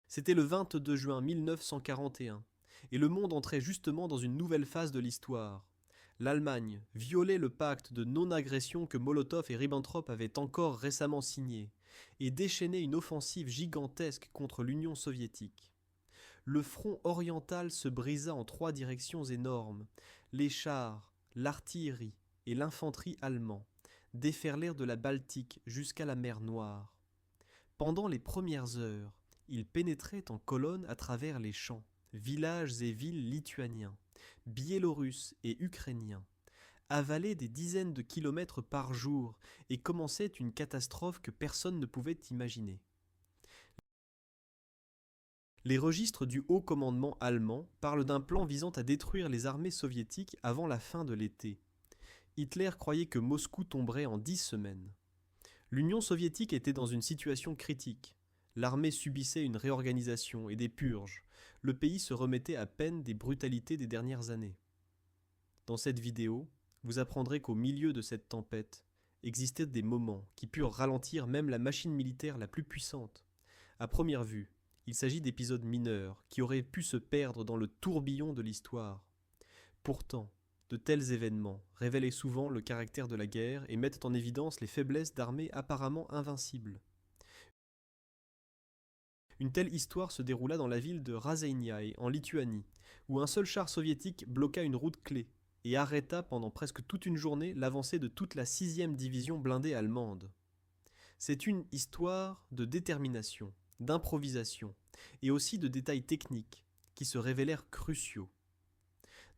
C'était le 22 juin 1941, et le monde entrait justement dans une nouvelle phase de l'histoire. L'Allemagne violait le pacte de non-agression que Molotov et Ribbentrop avaient encore récemment signé, et déchaînait une offensive gigantesque contre l'Union soviétique. Le front oriental se brisa en trois directions énormes. Les chars, l'artillerie et l'infanterie allemands déferlèrent de la Baltique jusqu'à la mer Noire. Pendant les premières heures, ils pénétraient en colonne à travers les champs, villages et villes lituaniens, biélorusses et ukrainiens, avalaient des dizaines de kilomètres par jour et commençaient une catastrophe que personne ne pouvait imaginer. Les registres du haut commandement allemand parlent d'un plan visant à détruire les armées soviétiques avant la fin de l'été. Hitler croyait que Moscou tomberait en 10 semaines. L'Union soviétique était dans une situation critique. L'armée subissait une réorganisation et des purges. Le pays se remettait à peine des brutalités des dernières années. Dans cette vidéo, vous apprendrez qu'au milieu de cette tempête, existaient des moments qui purent ralentir même la machine militaire la plus puissante. À première vue, il s'agit d'épisodes mineurs qui auraient pu se perdre dans le tourbillon de l'histoire. Pourtant, de tels événements révélaient souvent le caractère de la guerre et mettent en évidence les faiblesses d'armées apparemment invincibles. Une telle histoire se déroula dans la ville de Raseiniai, en Lituanie, où un seul char soviétique bloqua une route clé et arrêta pendant presque toute une journée l'avancée de toute la 6e division blindée allemande. C'est une histoire de détermination, d'improvisation et aussi de détails techniques qui se révélèrent cruciaux.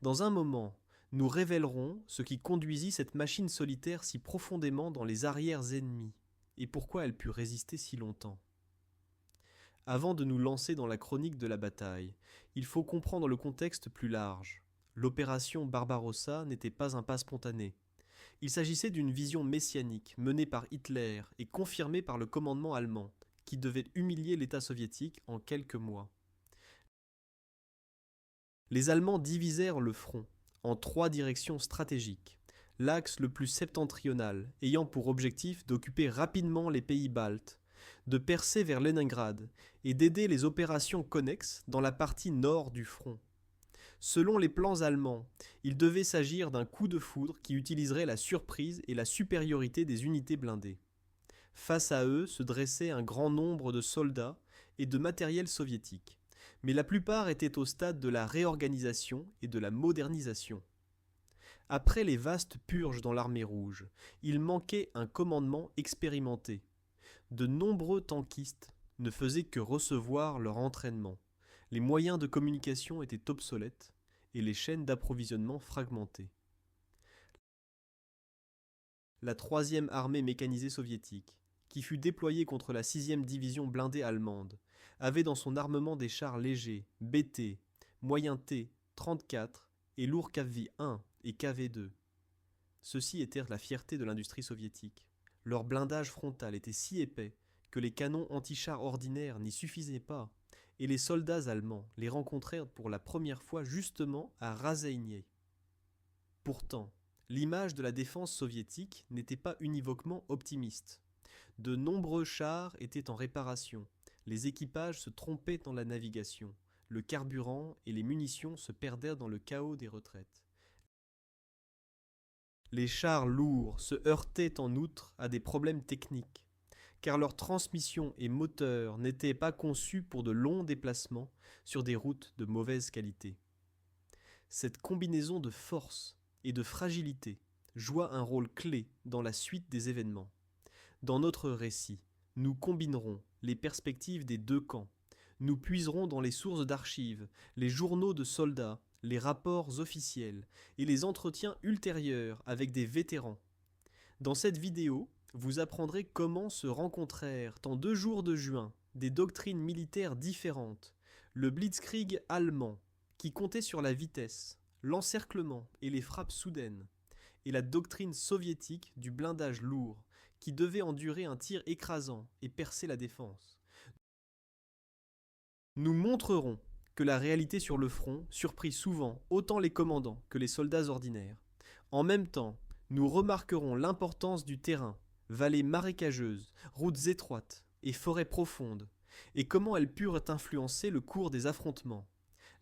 Dans un moment, nous révélerons ce qui conduisit cette machine solitaire si profondément dans les arrières ennemis et pourquoi elle put résister si longtemps. Avant de nous lancer dans la chronique de la bataille, il faut comprendre le contexte plus large. L'opération Barbarossa n'était pas un pas spontané. Il s'agissait d'une vision messianique menée par Hitler et confirmée par le commandement allemand, qui devait humilier l'État soviétique en quelques mois. Les Allemands divisèrent le front en 3 directions stratégiques, l'axe le plus septentrional ayant pour objectif d'occuper rapidement les pays baltes, de percer vers Leningrad et d'aider les opérations connexes dans la partie nord du front. Selon les plans allemands, il devait s'agir d'un coup de foudre qui utiliserait la surprise et la supériorité des unités blindées. Face à eux se dressait un grand nombre de soldats et de matériel soviétique, mais la plupart étaient au stade de la réorganisation et de la modernisation. Après les vastes purges dans l'armée rouge, il manquait un commandement expérimenté. De nombreux tankistes ne faisaient que recevoir leur entraînement. Les moyens de communication étaient obsolètes et les chaînes d'approvisionnement fragmentées. La 3e armée mécanisée soviétique, qui fut déployée contre la 6e division blindée allemande, avait dans son armement des chars légers, BT, moyen T, 34 et lourds KV-1 et KV-2. Ceux-ci étaient la fierté de l'industrie soviétique. Leur blindage frontal était si épais que les canons anti-chars ordinaires n'y suffisaient pas, et les soldats allemands les rencontrèrent pour la première fois justement à Raseiniai. Pourtant, l'image de la défense soviétique n'était pas univoquement optimiste. De nombreux chars étaient en réparation, les équipages se trompaient dans la navigation, le carburant et les munitions se perdèrent dans le chaos des retraites. Les chars lourds se heurtaient en outre à des problèmes techniques, car leur transmission et moteur n'étaient pas conçus pour de longs déplacements sur des routes de mauvaise qualité. Cette combinaison de force et de fragilité joua un rôle clé dans la suite des événements. Dans notre récit, nous combinerons les perspectives des deux camps. Nous puiserons dans les sources d'archives, les journaux de soldats, les rapports officiels et les entretiens ultérieurs avec des vétérans. Dans cette vidéo, vous apprendrez comment se rencontrèrent en 2 jours de juin des doctrines militaires différentes, le Blitzkrieg allemand, qui comptait sur la vitesse, l'encerclement et les frappes soudaines, et la doctrine soviétique du blindage lourd, qui devait endurer un tir écrasant et percer la défense. Nous montrerons que la réalité sur le front surprit souvent autant les commandants que les soldats ordinaires. En même temps, nous remarquerons l'importance du terrain, vallées marécageuses, routes étroites et forêts profondes, et comment elles purent influencer le cours des affrontements.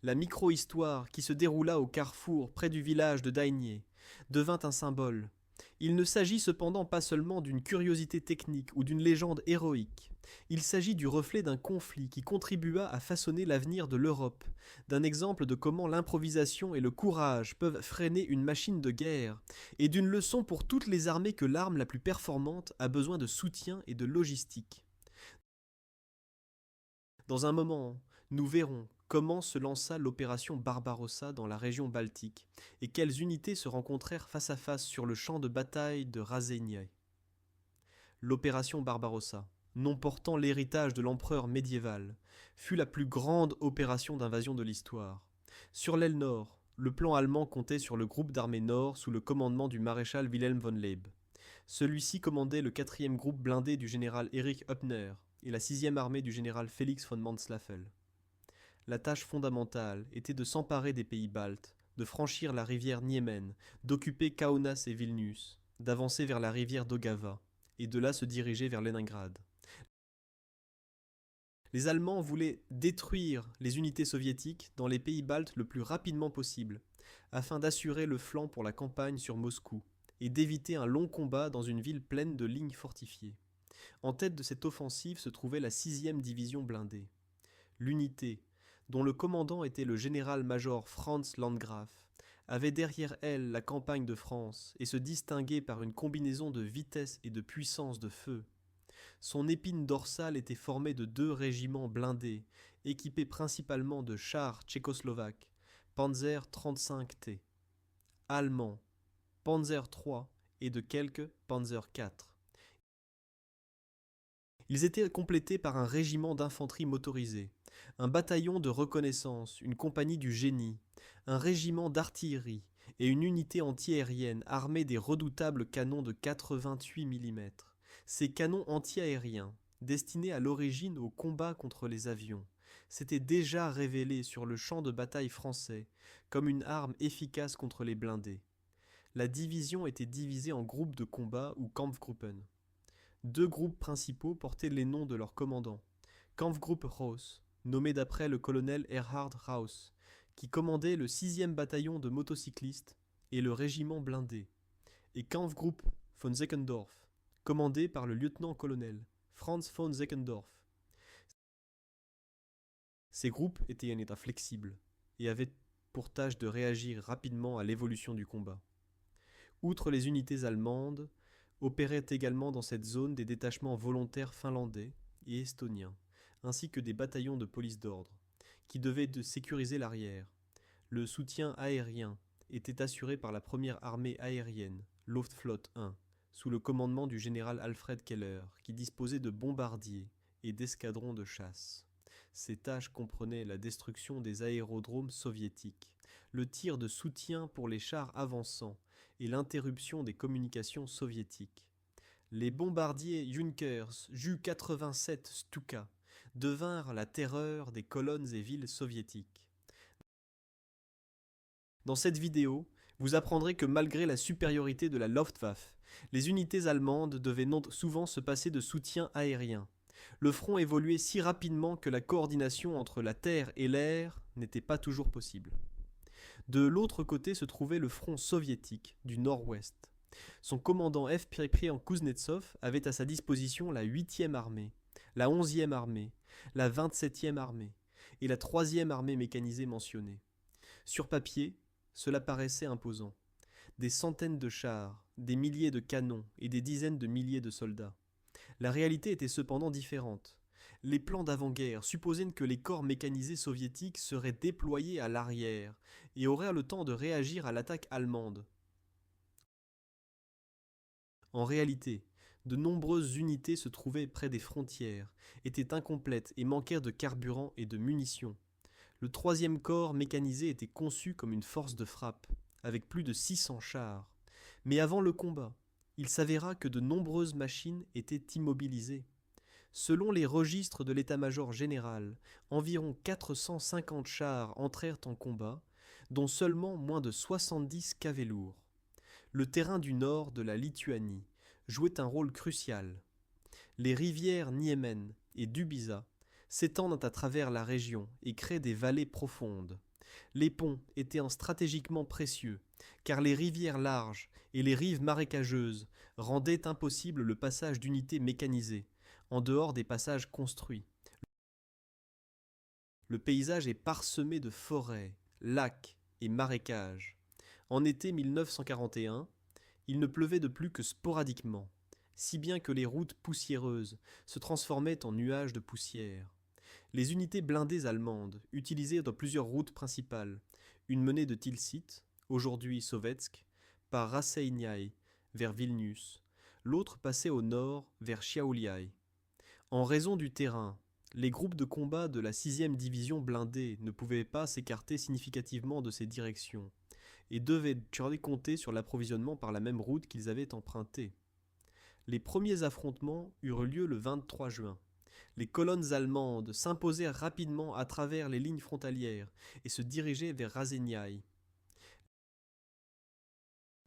La micro-histoire qui se déroula au carrefour près du village de Daigné devint un symbole. Il ne s'agit cependant pas seulement d'une curiosité technique ou d'une légende héroïque. Il s'agit du reflet d'un conflit qui contribua à façonner l'avenir de l'Europe, d'un exemple de comment l'improvisation et le courage peuvent freiner une machine de guerre, et d'une leçon pour toutes les armées que l'arme la plus performante a besoin de soutien et de logistique. Dans un moment, nous verrons comment se lança l'opération Barbarossa dans la région baltique et quelles unités se rencontrèrent face à face sur le champ de bataille de Razénya. L'opération Barbarossa, non portant l'héritage de l'empereur médiéval, fut la plus grande opération d'invasion de l'histoire. Sur l'aile nord, le plan allemand comptait sur le groupe d'armées nord sous le commandement du maréchal Wilhelm von Leeb. Celui-ci commandait le 4e groupe blindé du général Erich Höppner et la 6e armée du général Félix von Manslafel. La tâche fondamentale était de s'emparer des pays baltes, de franchir la rivière Niemen, d'occuper Kaunas et Vilnius, d'avancer vers la rivière Daugava, et de là se diriger vers Leningrad. Les Allemands voulaient détruire les unités soviétiques dans les pays baltes le plus rapidement possible, afin d'assurer le flanc pour la campagne sur Moscou, et d'éviter un long combat dans une ville pleine de lignes fortifiées. En tête de cette offensive se trouvait la 6e division blindée. L'unité, dont le commandant était le général-major Franz Landgraf, avait derrière elle la campagne de France et se distinguait par une combinaison de vitesse et de puissance de feu. Son épine dorsale était formée de 2 régiments blindés, équipés principalement de chars tchécoslovaques, Panzer 35T, allemands, Panzer III et de quelques Panzer IV. Ils étaient complétés par un régiment d'infanterie motorisée, un bataillon de reconnaissance, une compagnie du génie, un régiment d'artillerie et une unité anti-aérienne armée des redoutables canons de 88 mm. Ces canons anti-aériens, destinés à l'origine au combat contre les avions, s'étaient déjà révélés sur le champ de bataille français comme une arme efficace contre les blindés. La division était divisée en groupes de combat ou Kampfgruppen. 2 groupes principaux portaient les noms de leurs commandants. Kampfgruppe Rauss, nommé d'après le colonel Erhard Rauss, qui commandait le 6e bataillon de motocyclistes et le régiment blindé, et Kampfgruppe von Seckendorf, commandé par le lieutenant-colonel Franz von Seckendorf. Ces groupes étaient en état flexible et avaient pour tâche de réagir rapidement à l'évolution du combat. Outre les unités allemandes, opéraient également dans cette zone des détachements volontaires finlandais et estoniens, ainsi que des bataillons de police d'ordre, qui devaient sécuriser l'arrière. Le soutien aérien était assuré par la première armée aérienne, Luftflotte 1, sous le commandement du général Alfred Keller, qui disposait de bombardiers et d'escadrons de chasse. Ces tâches comprenaient la destruction des aérodromes soviétiques, le tir de soutien pour les chars avançants et l'interruption des communications soviétiques. Les bombardiers Junkers Ju-87 Stuka devinrent la terreur des colonnes et villes soviétiques. Dans cette vidéo, vous apprendrez que malgré la supériorité de la Luftwaffe, les unités allemandes devaient souvent se passer de soutien aérien. Le front évoluait si rapidement que la coordination entre la terre et l'air n'était pas toujours possible. De l'autre côté se trouvait le front soviétique du nord-ouest. Son commandant F. Priam Kuznetsov avait à sa disposition la 8e armée, la 11e armée, la 27e armée et la 3e armée mécanisée mentionnée. Sur papier, cela paraissait imposant. Des centaines de chars, des milliers de canons et des dizaines de milliers de soldats. La réalité était cependant différente. Les plans d'avant-guerre supposaient que les corps mécanisés soviétiques seraient déployés à l'arrière et auraient le temps de réagir à l'attaque allemande. En réalité, de nombreuses unités se trouvaient près des frontières, étaient incomplètes et manquèrent de carburant et de munitions. Le 3e corps mécanisé était conçu comme une force de frappe, avec plus de 600 chars. Mais avant le combat, il s'avéra que de nombreuses machines étaient immobilisées. Selon les registres de l'état-major général, environ 450 chars entrèrent en combat, dont seulement moins de 70 cavés lourds. Le terrain du nord de la Lituanie jouait un rôle crucial. Les rivières Niemen et Dubiza s'étendent à travers la région et créent des vallées profondes. Les ponts étaient stratégiquement précieux, car les rivières larges et les rives marécageuses rendaient impossible le passage d'unités mécanisées, en dehors des passages construits. Le paysage est parsemé de forêts, lacs et marécages. En été 1941, il ne pleuvait de plus que sporadiquement, si bien que les routes poussiéreuses se transformaient en nuages de poussière. Les unités blindées allemandes utilisaient dans plusieurs routes principales, une menée de Tilsit, aujourd'hui Sovetsk, par Rasseiniai vers Vilnius, l'autre passait au nord vers Šiauliai. En raison du terrain, les groupes de combat de la 6e division blindée ne pouvaient pas s'écarter significativement de ces directions et devaient compter sur l'approvisionnement par la même route qu'ils avaient empruntée. Les premiers affrontements eurent lieu le 23 juin. Les colonnes allemandes s'imposèrent rapidement à travers les lignes frontalières et se dirigeaient vers Rasseiniai.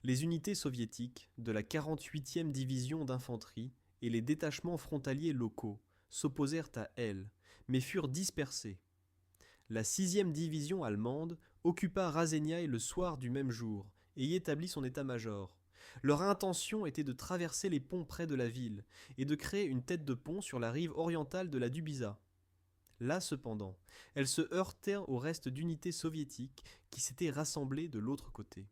Les unités soviétiques de la 48e division d'infanterie et les détachements frontaliers locaux s'opposèrent à elles, mais furent dispersés. La 6e division allemande occupa Rasseiniai le soir du même jour et y établit son état-major. Leur intention était de traverser les ponts près de la ville et de créer une tête de pont sur la rive orientale de la Dubiza. Là, cependant, elles se heurtèrent au reste d'unités soviétiques qui s'étaient rassemblées de l'autre côté.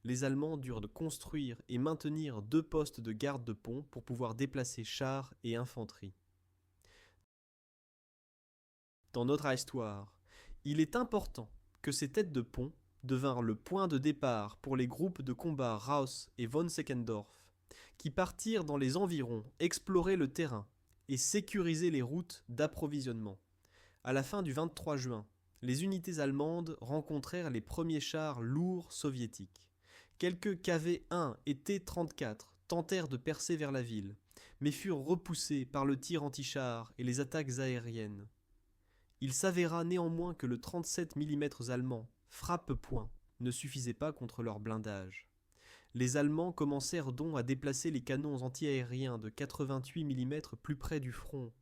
Les Allemands durent construire et maintenir 2 postes de garde de pont pour pouvoir déplacer chars et infanterie. Dans notre histoire, il est important que ces têtes de pont devinrent le point de départ pour les groupes de combat Rauss et von Seckendorf, qui partirent dans les environs explorer le terrain et sécuriser les routes d'approvisionnement. À la fin du 23 juin, les unités allemandes rencontrèrent les premiers chars lourds soviétiques. Quelques KV-1 et T-34 tentèrent de percer vers la ville, mais furent repoussés par le tir anti-char et les attaques aériennes. Il s'avéra néanmoins que le 37 mm allemand, frappe-point, ne suffisait pas contre leur blindage. Les Allemands commencèrent donc à déplacer les canons anti-aériens de 88 mm plus près du front,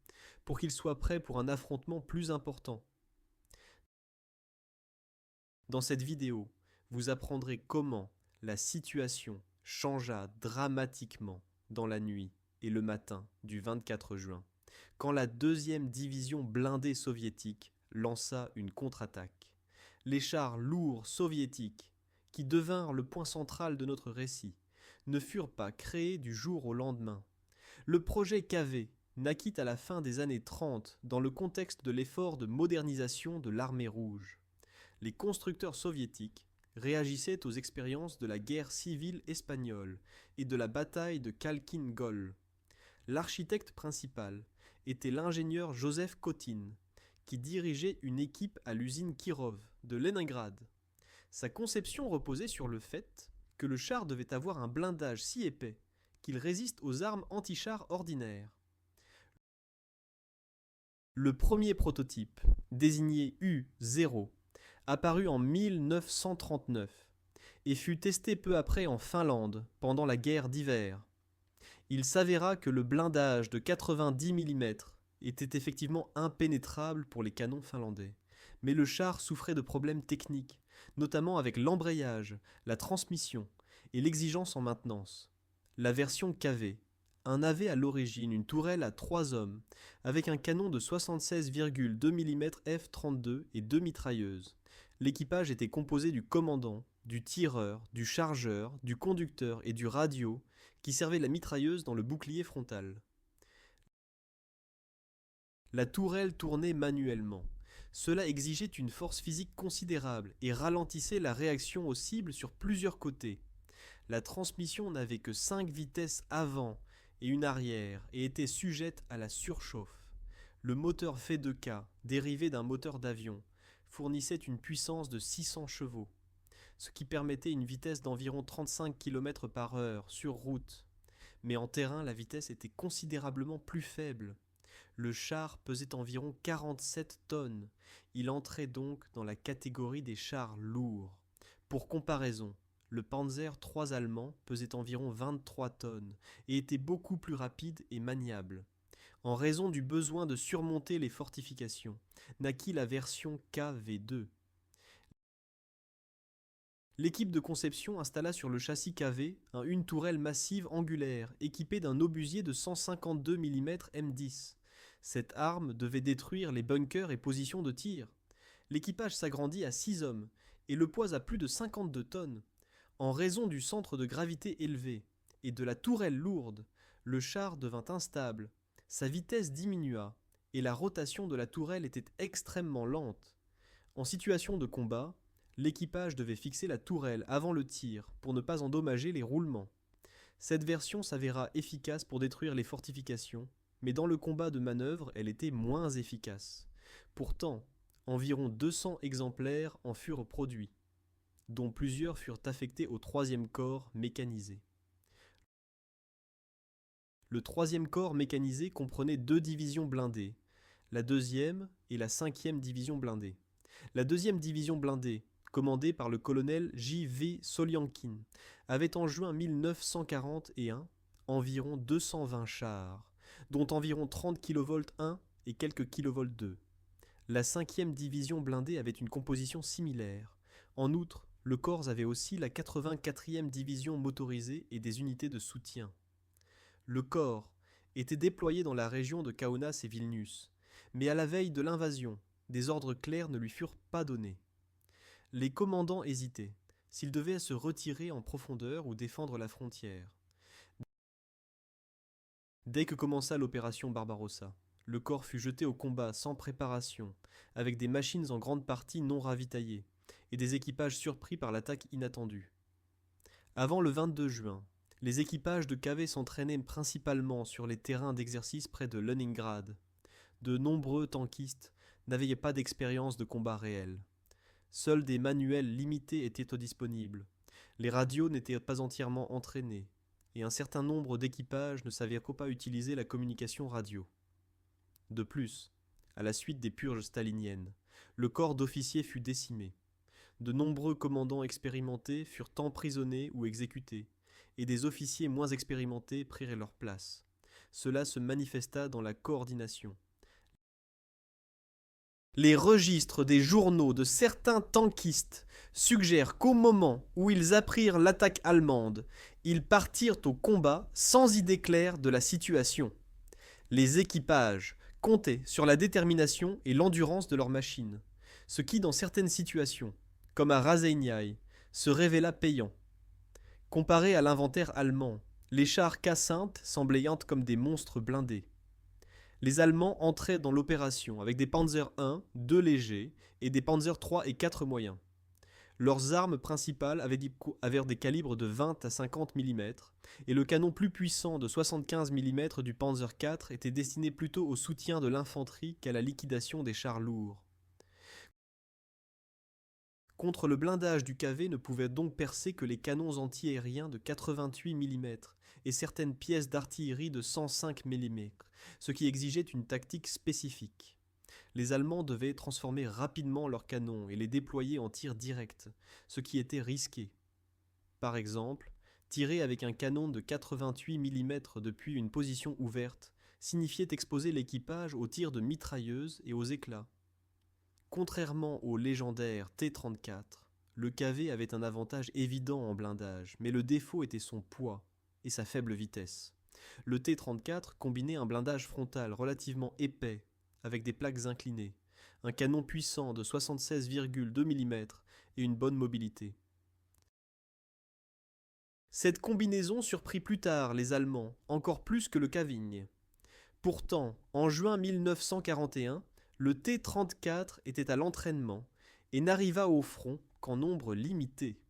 pour qu'ils soient prêts pour un affrontement plus important. Dans cette vidéo, vous apprendrez comment la situation changea dramatiquement dans la nuit et le matin du 24 juin, quand la 2e division blindée soviétique lança une contre-attaque. Les chars lourds soviétiques, qui devinrent le point central de notre récit, ne furent pas créés du jour au lendemain. Le projet KV naquit à la fin des années 30 dans le contexte de l'effort de modernisation de l'armée rouge. Les constructeurs soviétiques réagissaient aux expériences de la guerre civile espagnole et de la bataille de Khalkhin Gol. L'architecte principal était l'ingénieur Joseph Kotin, qui dirigeait une équipe à l'usine Kirov de Leningrad. Sa conception reposait sur le fait que le char devait avoir un blindage si épais qu'il résiste aux armes anti-chars ordinaires. Le premier prototype, désigné U-0, apparut en 1939 et fut testé peu après en Finlande pendant la guerre d'hiver. Il s'avéra que le blindage de 90 mm était effectivement impénétrable pour les canons finlandais, mais le char souffrait de problèmes techniques, notamment avec l'embrayage, la transmission et l'exigence en maintenance. La version KV avait à l'origine une tourelle à 3 hommes, avec un canon de 76,2 mm F-32 et 2 mitrailleuses. L'équipage était composé du commandant, du tireur, du chargeur, du conducteur et du radio, qui servait la mitrailleuse dans le bouclier frontal. La tourelle tournait manuellement. Cela exigeait une force physique considérable et ralentissait la réaction aux cibles sur plusieurs côtés. La transmission n'avait que 5 vitesses avant et une arrière et était sujette à la surchauffe. Le moteur F2K, dérivé d'un moteur d'avion, fournissait une puissance de 600 chevaux, ce qui permettait une vitesse d'environ 35 km/h sur route. Mais en terrain, la vitesse était considérablement plus faible. Le char pesait environ 47 tonnes. Il entrait donc dans la catégorie des chars lourds. Pour comparaison, le Panzer III allemand pesait environ 23 tonnes et était beaucoup plus rapide et maniable. En raison du besoin de surmonter les fortifications, naquit la version KV2. L'équipe de conception installa sur le châssis KV une tourelle massive angulaire équipée d'un obusier de 152 mm M10. Cette arme devait détruire les bunkers et positions de tir. L'équipage s'agrandit à 6 hommes et le poids à plus de 52 tonnes. En raison du centre de gravité élevé et de la tourelle lourde, le char devint instable, sa vitesse diminua et la rotation de la tourelle était extrêmement lente. En situation de combat, l'équipage devait fixer la tourelle avant le tir pour ne pas endommager les roulements. Cette version s'avéra efficace pour détruire les fortifications, mais dans le combat de manœuvre, elle était moins efficace. Pourtant, environ 200 exemplaires en furent produits, dont plusieurs furent affectés au 3e corps mécanisé. Le 3e corps mécanisé comprenait 2 divisions blindées, la 2e et la 5e division blindée. La 2e division blindée, commandée par le colonel J.V. Soliankin, avait en juin 1941 environ 220 chars, dont environ 30 kV 1 et quelques kV 2. La 5e division blindée avait une composition similaire. En outre, le corps avait aussi la 84e division motorisée et des unités de soutien. Le corps était déployé dans la région de Kaunas et Vilnius, mais à la veille de l'invasion, des ordres clairs ne lui furent pas donnés. Les commandants hésitaient, s'ils devaient se retirer en profondeur ou défendre la frontière. Dès que commença l'opération Barbarossa, le corps fut jeté au combat sans préparation, avec des machines en grande partie non ravitaillées, et des équipages surpris par l'attaque inattendue. Avant le 22 juin, les équipages de KV s'entraînaient principalement sur les terrains d'exercice près de Leningrad. De nombreux tankistes n'avaient pas d'expérience de combat réel. Seuls des manuels limités étaient disponibles. Les radios n'étaient pas entièrement entraînées, et un certain nombre d'équipages ne savaient pas utiliser la communication radio. De plus, à la suite des purges staliniennes, le corps d'officiers fut décimé. De nombreux commandants expérimentés furent emprisonnés ou exécutés, et des officiers moins expérimentés prirent leur place. Cela se manifesta dans la coordination. Les registres des journaux de certains tankistes suggèrent qu'au moment où ils apprirent l'attaque allemande, ils partirent au combat sans idée claire de la situation. Les équipages comptaient sur la détermination et l'endurance de leurs machines, ce qui, dans certaines situations, comme à Raseiniai, se révéla payant. Comparé à l'inventaire allemand, les chars K-5 semblaient comme des monstres blindés. Les Allemands entraient dans l'opération avec des Panzer I, 2 légers, et des Panzer III et 4 moyens. Leurs armes principales avaient des calibres de 20 à 50 mm, et le canon plus puissant de 75 mm du Panzer IV était destiné plutôt au soutien de l'infanterie qu'à la liquidation des chars lourds. Contre le blindage du KV ne pouvaient donc percer que les canons anti-aériens de 88 mm et certaines pièces d'artillerie de 105 mm, ce qui exigeait une tactique spécifique. Les Allemands devaient transformer rapidement leurs canons et les déployer en tir direct, ce qui était risqué. Par exemple, tirer avec un canon de 88 mm depuis une position ouverte signifiait exposer l'équipage aux tirs de mitrailleuses et aux éclats. Contrairement au légendaire T-34, le KV avait un avantage évident en blindage, mais le défaut était son poids et sa faible vitesse. Le T-34 combinait un blindage frontal relativement épais, avec des plaques inclinées, un canon puissant de 76,2 mm et une bonne mobilité. Cette combinaison surprit plus tard les Allemands, encore plus que le Kavigne. Pourtant, en juin 1941, le T-34 était à l'entraînement et n'arriva au front qu'en nombre limité.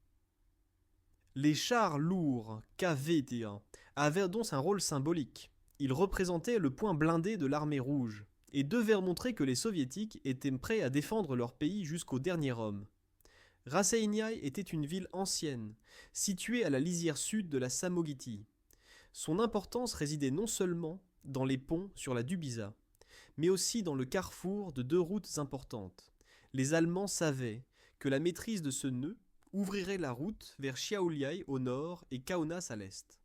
Les chars lourds KV-1 avaient donc un rôle symbolique. Ils représentaient le point blindé de l'armée rouge et devaient montrer que les soviétiques étaient prêts à défendre leur pays jusqu'au dernier homme. Raseiniai était une ville ancienne, située à la lisière sud de la Samogiti. Son importance résidait non seulement dans les ponts sur la Dubiza, mais aussi dans le carrefour de 2 routes importantes. Les Allemands savaient que la maîtrise de ce nœud ouvrirait la route vers Šiauliai au nord et Kaunas à l'est.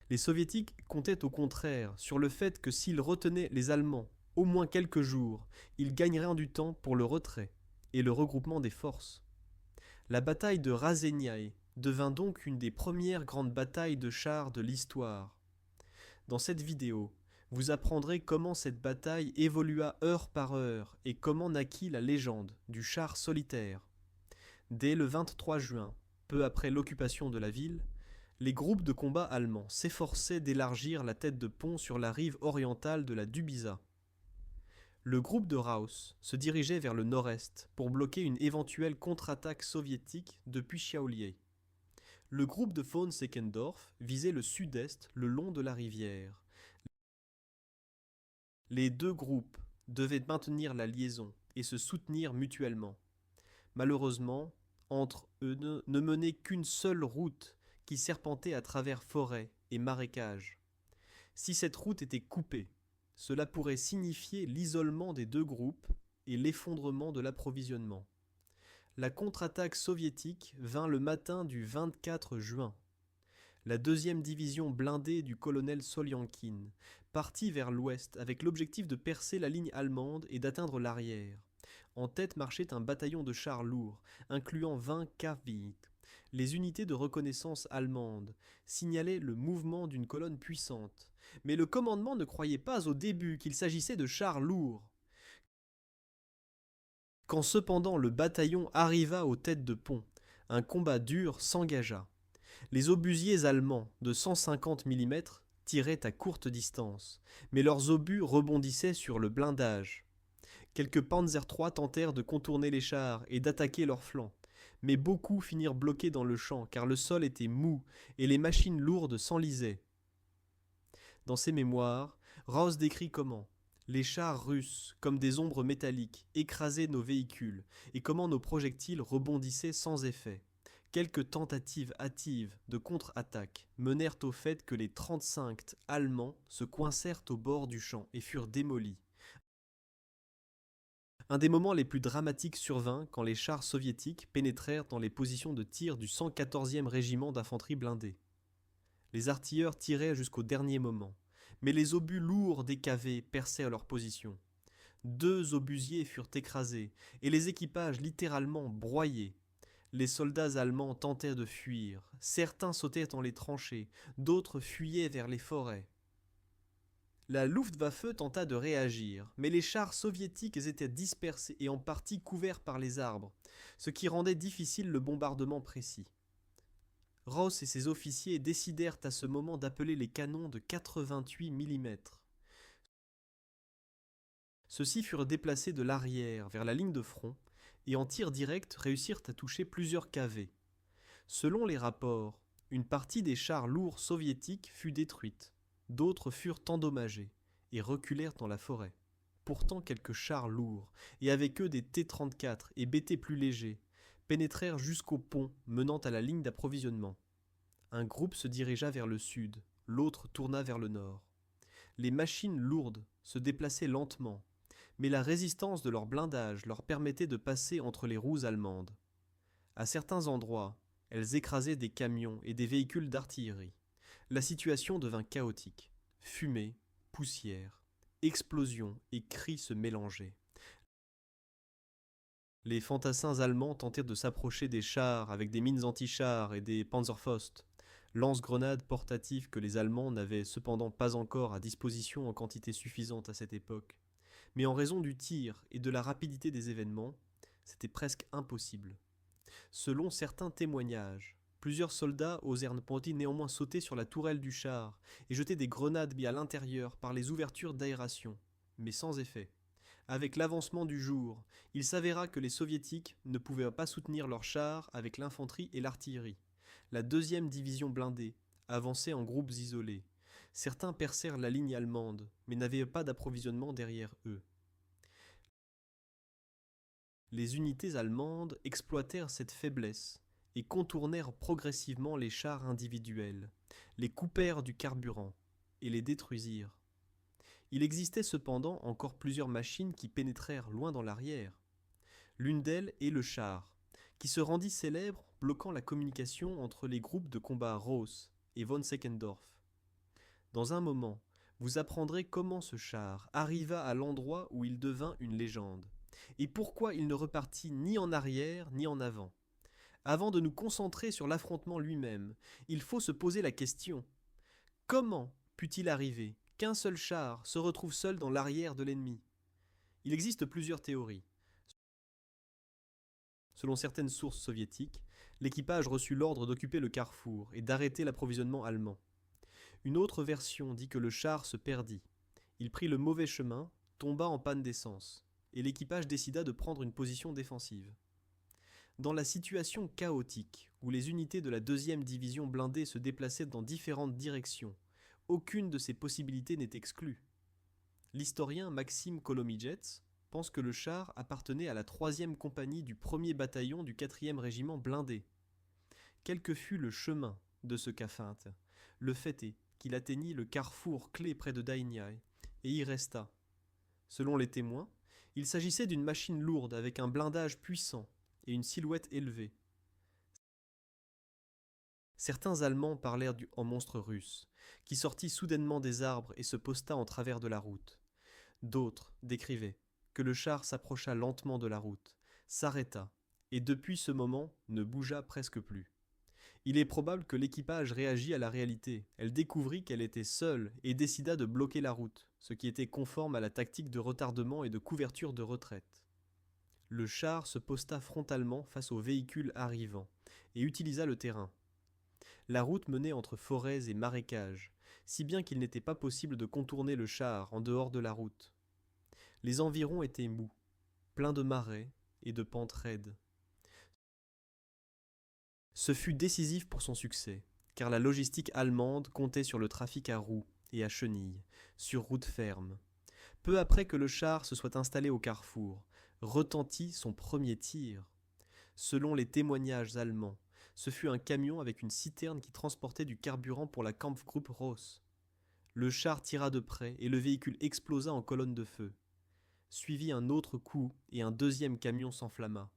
Les Soviétiques comptaient au contraire sur le fait que s'ils retenaient les Allemands au moins quelques jours, ils gagneraient du temps pour le retrait et le regroupement des forces. La bataille de Razeniaï devint donc une des premières grandes batailles de chars de l'histoire. Dans cette vidéo, vous apprendrez comment cette bataille évolua heure par heure et comment naquit la légende du char solitaire. Dès le 23 juin, peu après l'occupation de la ville, les groupes de combat allemands s'efforçaient d'élargir la tête de pont sur la rive orientale de la Dubiza. Le groupe de Raus se dirigeait vers le nord-est pour bloquer une éventuelle contre-attaque soviétique depuis Šiauliai. Le groupe de von Seckendorf visait le sud-est le long de la rivière. Les deux groupes devaient maintenir la liaison et se soutenir mutuellement. Malheureusement, entre eux ne menait qu'une seule route qui serpentait à travers forêts et marécages. Si cette route était coupée, cela pourrait signifier l'isolement des deux groupes et l'effondrement de l'approvisionnement. La contre-attaque soviétique vint le matin du 24 juin. La deuxième division blindée du colonel Soliankin partit vers l'ouest avec l'objectif de percer la ligne allemande et d'atteindre l'arrière. En tête marchait un bataillon de chars lourds, incluant 20 Kavik. Les unités de reconnaissance allemandes signalaient le mouvement d'une colonne puissante. Mais le commandement ne croyait pas au début qu'il s'agissait de chars lourds. Quand cependant le bataillon arriva aux têtes de pont, un combat dur s'engagea. Les obusiers allemands de 150 mm tiraient à courte distance, mais leurs obus rebondissaient sur le blindage. Quelques Panzer III tentèrent de contourner les chars et d'attaquer leurs flancs, mais beaucoup finirent bloqués dans le champ car le sol était mou et les machines lourdes s'enlisaient. Dans ses mémoires, Raus décrit comment les chars russes, comme des ombres métalliques, écrasaient nos véhicules et comment nos projectiles rebondissaient sans effet. Quelques tentatives hâtives de contre-attaque menèrent au fait que les 35 Allemands se coincèrent au bord du champ et furent démolis. Un des moments les plus dramatiques survint quand les chars soviétiques pénétrèrent dans les positions de tir du 114e régiment d'infanterie blindée. Les artilleurs tiraient jusqu'au dernier moment, mais les obus lourds des KV perçaient leur position. 2 obusiers furent écrasés et les équipages littéralement broyés. Les soldats allemands tentaient de fuir, certains sautaient dans les tranchées, d'autres fuyaient vers les forêts. La Luftwaffe tenta de réagir, mais les chars soviétiques étaient dispersés et en partie couverts par les arbres, ce qui rendait difficile le bombardement précis. Ross et ses officiers décidèrent à ce moment d'appeler les canons de 88 mm. Ceux-ci furent déplacés de l'arrière vers la ligne de front et en tir direct réussirent à toucher plusieurs KV. Selon les rapports, une partie des chars lourds soviétiques fut détruite, d'autres furent endommagés et reculèrent dans la forêt. Pourtant quelques chars lourds, et avec eux des T-34 et BT plus légers, pénétrèrent jusqu'au pont menant à la ligne d'approvisionnement. Un groupe se dirigea vers le sud, l'autre tourna vers le nord. Les machines lourdes se déplaçaient lentement, mais la résistance de leur blindage leur permettait de passer entre les roues allemandes. À certains endroits, elles écrasaient des camions et des véhicules d'artillerie. La situation devint chaotique. Fumée, poussière, explosions et cris se mélangeaient. Les fantassins allemands tentèrent de s'approcher des chars avec des mines anti-chars et des Panzerfaust, lance-grenades portatifs que les Allemands n'avaient cependant pas encore à disposition en quantité suffisante à cette époque. Mais en raison du tir et de la rapidité des événements, c'était presque impossible. Selon certains témoignages, plusieurs soldats osèrent néanmoins sauter sur la tourelle du char et jeter des grenades mis à l'intérieur par les ouvertures d'aération, mais sans effet. Avec l'avancement du jour, il s'avéra que les soviétiques ne pouvaient pas soutenir leurs chars avec l'infanterie et l'artillerie. La deuxième division blindée avançait en groupes isolés. Certains percèrent la ligne allemande, mais n'avaient pas d'approvisionnement derrière eux. Les unités allemandes exploitèrent cette faiblesse et contournèrent progressivement les chars individuels, les coupèrent du carburant et les détruisirent. Il existait cependant encore plusieurs machines qui pénétrèrent loin dans l'arrière. L'une d'elles est le char, qui se rendit célèbre bloquant la communication entre les groupes de combat Ross et von Seckendorf. Dans un moment, vous apprendrez comment ce char arriva à l'endroit où il devint une légende, et pourquoi il ne repartit ni en arrière ni en avant. Avant de nous concentrer sur l'affrontement lui-même, il faut se poser la question: comment put-il arriver qu'un seul char se retrouve seul dans l'arrière de l'ennemi? Il existe plusieurs théories. Selon certaines sources soviétiques, l'équipage reçut l'ordre d'occuper le carrefour et d'arrêter l'approvisionnement allemand. Une autre version dit que le char se perdit. Il prit le mauvais chemin, tomba en panne d'essence, et l'équipage décida de prendre une position défensive. Dans la situation chaotique, où les unités de la 2e division blindée se déplaçaient dans différentes directions, aucune de ces possibilités n'est exclue. L'historien Maxime Kolomidjets pense que le char appartenait à la 3e compagnie du 1er bataillon du 4e régiment blindé. Quel que fût le chemin de ce cas feinte, le fait est qu'il atteignit le carrefour clé près de Dainai et y resta. Selon les témoins, il s'agissait d'une machine lourde avec un blindage puissant et une silhouette élevée. Certains Allemands parlèrent en monstre russe, qui sortit soudainement des arbres et se posta en travers de la route. D'autres décrivaient que le char s'approcha lentement de la route, s'arrêta, et depuis ce moment ne bougea presque plus. Il est probable que l'équipage réagit à la réalité. Elle découvrit qu'elle était seule et décida de bloquer la route, ce qui était conforme à la tactique de retardement et de couverture de retraite. Le char se posta frontalement face aux véhicules arrivants et utilisa le terrain. La route menait entre forêts et marécages, si bien qu'il n'était pas possible de contourner le char en dehors de la route. Les environs étaient mous, pleins de marais et de pentes raides. Ce fut décisif pour son succès, car la logistique allemande comptait sur le trafic à roues et à chenilles, sur route ferme. Peu après que le char se soit installé au carrefour, retentit son premier tir. Selon les témoignages allemands, ce fut un camion avec une citerne qui transportait du carburant pour la Kampfgruppe Ross. Le char tira de près et le véhicule explosa en colonne de feu. Suivit un autre coup et un deuxième camion s'enflamma.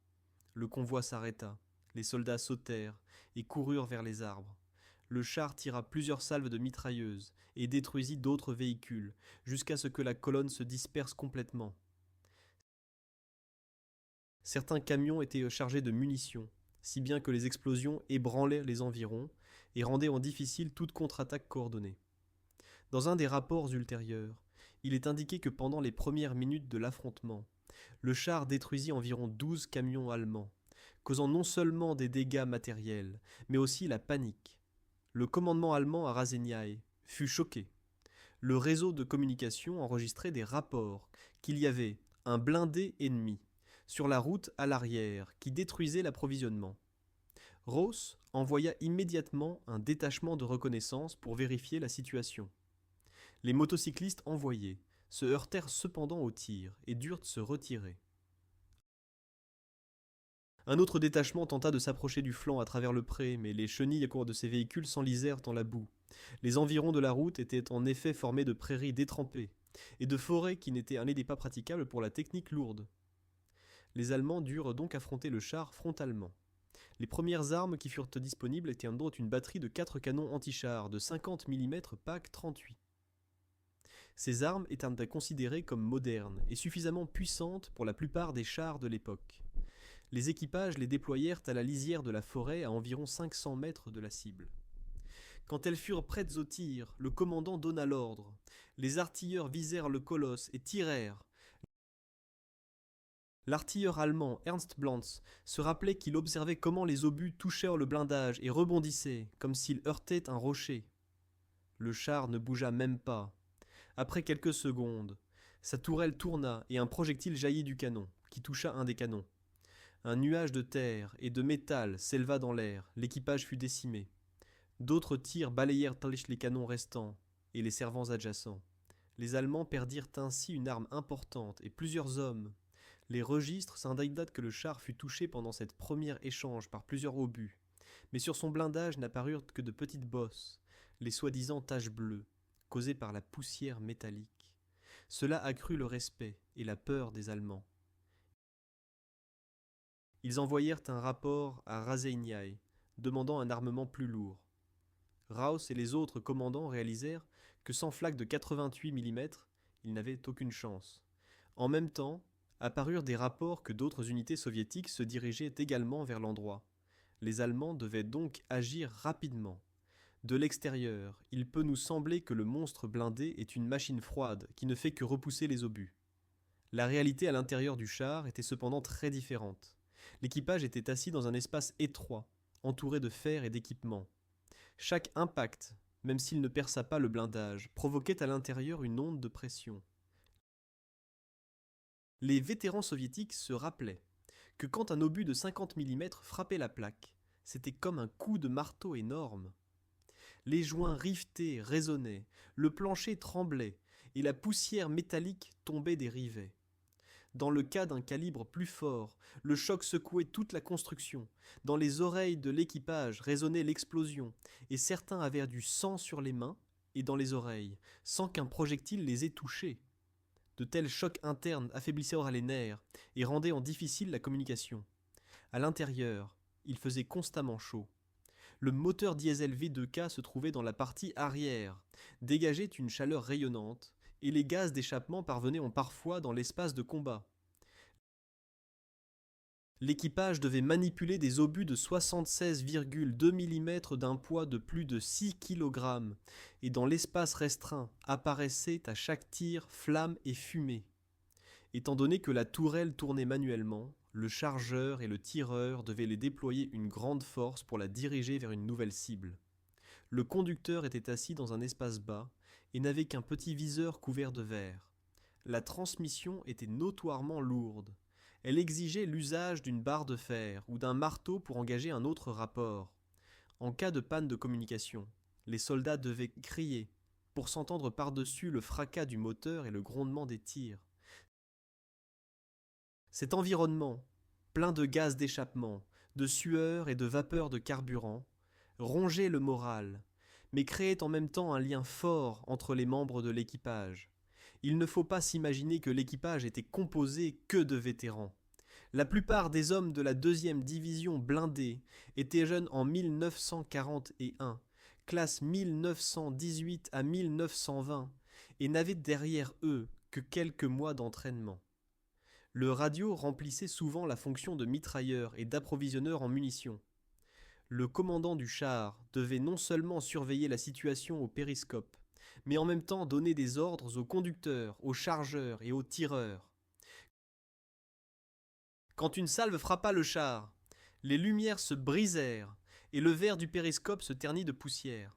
Le convoi s'arrêta. Les soldats sautèrent et coururent vers les arbres. Le char tira plusieurs salves de mitrailleuses et détruisit d'autres véhicules, jusqu'à ce que la colonne se disperse complètement. Certains camions étaient chargés de munitions, si bien que les explosions ébranlaient les environs et rendaient difficile toute contre-attaque coordonnée. Dans un des rapports ultérieurs, il est indiqué que pendant les premières minutes de l'affrontement, le char détruisit environ 12 camions allemands, causant non seulement des dégâts matériels, mais aussi la panique. Le commandement allemand à Raseiniai fut choqué. Le réseau de communication enregistrait des rapports qu'il y avait un blindé ennemi sur la route à l'arrière qui détruisait l'approvisionnement. Ross envoya immédiatement un détachement de reconnaissance pour vérifier la situation. Les motocyclistes envoyés se heurtèrent cependant aux tirs et durent se retirer. Un autre détachement tenta de s'approcher du flanc à travers le pré, mais les chenilles de ces véhicules s'enlisèrent dans la boue. Les environs de la route étaient en effet formés de prairies détrempées et de forêts qui n'étaient pas praticables pour la technique lourde. Les Allemands durent donc affronter le char frontalement. Les premières armes qui furent disponibles étaient donc une batterie de 4 canons anti-chars de 50 mm PAC 38. Ces armes étaient considérées comme modernes et suffisamment puissantes pour la plupart des chars de l'époque. Les équipages les déployèrent à la lisière de la forêt à environ 500 mètres de la cible. Quand elles furent prêtes au tir, le commandant donna l'ordre. Les artilleurs visèrent le colosse et tirèrent. L'artilleur allemand Ernst Blanz se rappelait qu'il observait comment les obus touchèrent le blindage et rebondissaient, comme s'ils heurtaient un rocher. Le char ne bougea même pas. Après quelques secondes, sa tourelle tourna et un projectile jaillit du canon, qui toucha un des canons. Un nuage de terre et de métal s'éleva dans l'air, l'équipage fut décimé. D'autres tirs balayèrent les canons restants et les servants adjacents. Les Allemands perdirent ainsi une arme importante et plusieurs hommes. Les registres s'indiquent que le char fut touché pendant cette première échange par plusieurs obus, mais sur son blindage n'apparurent que de petites bosses, les soi-disant taches bleues, causées par la poussière métallique. Cela accrut le respect et la peur des Allemands. Ils envoyèrent un rapport à Raseiniai, demandant un armement plus lourd. Raus et les autres commandants réalisèrent que sans flaque de 88 mm, il n'avait aucune chance. En même temps, apparurent des rapports que d'autres unités soviétiques se dirigeaient également vers l'endroit. Les Allemands devaient donc agir rapidement. De l'extérieur, il peut nous sembler que le monstre blindé est une machine froide qui ne fait que repousser les obus. La réalité à l'intérieur du char était cependant très différente. L'équipage était assis dans un espace étroit, entouré de fer et d'équipements. Chaque impact, même s'il ne perça pas le blindage, provoquait à l'intérieur une onde de pression. Les vétérans soviétiques se rappelaient que quand un obus de 50 mm frappait la plaque, c'était comme un coup de marteau énorme. Les joints rivetés résonnaient, le plancher tremblait et la poussière métallique tombait des rivets. Dans le cas d'un calibre plus fort, le choc secouait toute la construction. Dans les oreilles de l'équipage résonnait l'explosion, et certains avaient du sang sur les mains et dans les oreilles, sans qu'un projectile les ait touchés. De tels chocs internes affaiblissaient les nerfs et rendaient en difficile la communication. À l'intérieur, il faisait constamment chaud. Le moteur diesel V2K se trouvait dans la partie arrière, dégageait une chaleur rayonnante, et les gaz d'échappement parvenaient parfois dans l'espace de combat. L'équipage devait manipuler des obus de 76,2 mm d'un poids de plus de 6 kg, et dans l'espace restreint apparaissaient à chaque tir flammes et fumée. Étant donné que la tourelle tournait manuellement, le chargeur et le tireur devaient les déployer une grande force pour la diriger vers une nouvelle cible. Le conducteur était assis dans un espace bas et n'avait qu'un petit viseur couvert de verre. La transmission était notoirement lourde. Elle exigeait l'usage d'une barre de fer ou d'un marteau pour engager un autre rapport. En cas de panne de communication, les soldats devaient crier pour s'entendre par-dessus le fracas du moteur et le grondement des tirs. Cet environnement, plein de gaz d'échappement, de sueur et de vapeur de carburant, rongeait le moral, mais créait en même temps un lien fort entre les membres de l'équipage. Il ne faut pas s'imaginer que l'équipage était composé que de vétérans. La plupart des hommes de la 2e division blindée étaient jeunes en 1941, classe 1918 à 1920, et n'avaient derrière eux que quelques mois d'entraînement. Le radio remplissait souvent la fonction de mitrailleur et d'approvisionneur en munitions. Le commandant du char devait non seulement surveiller la situation au périscope, mais en même temps donner des ordres aux conducteurs, aux chargeurs et aux tireurs. Quand une salve frappa le char, les lumières se brisèrent et le verre du périscope se ternit de poussière.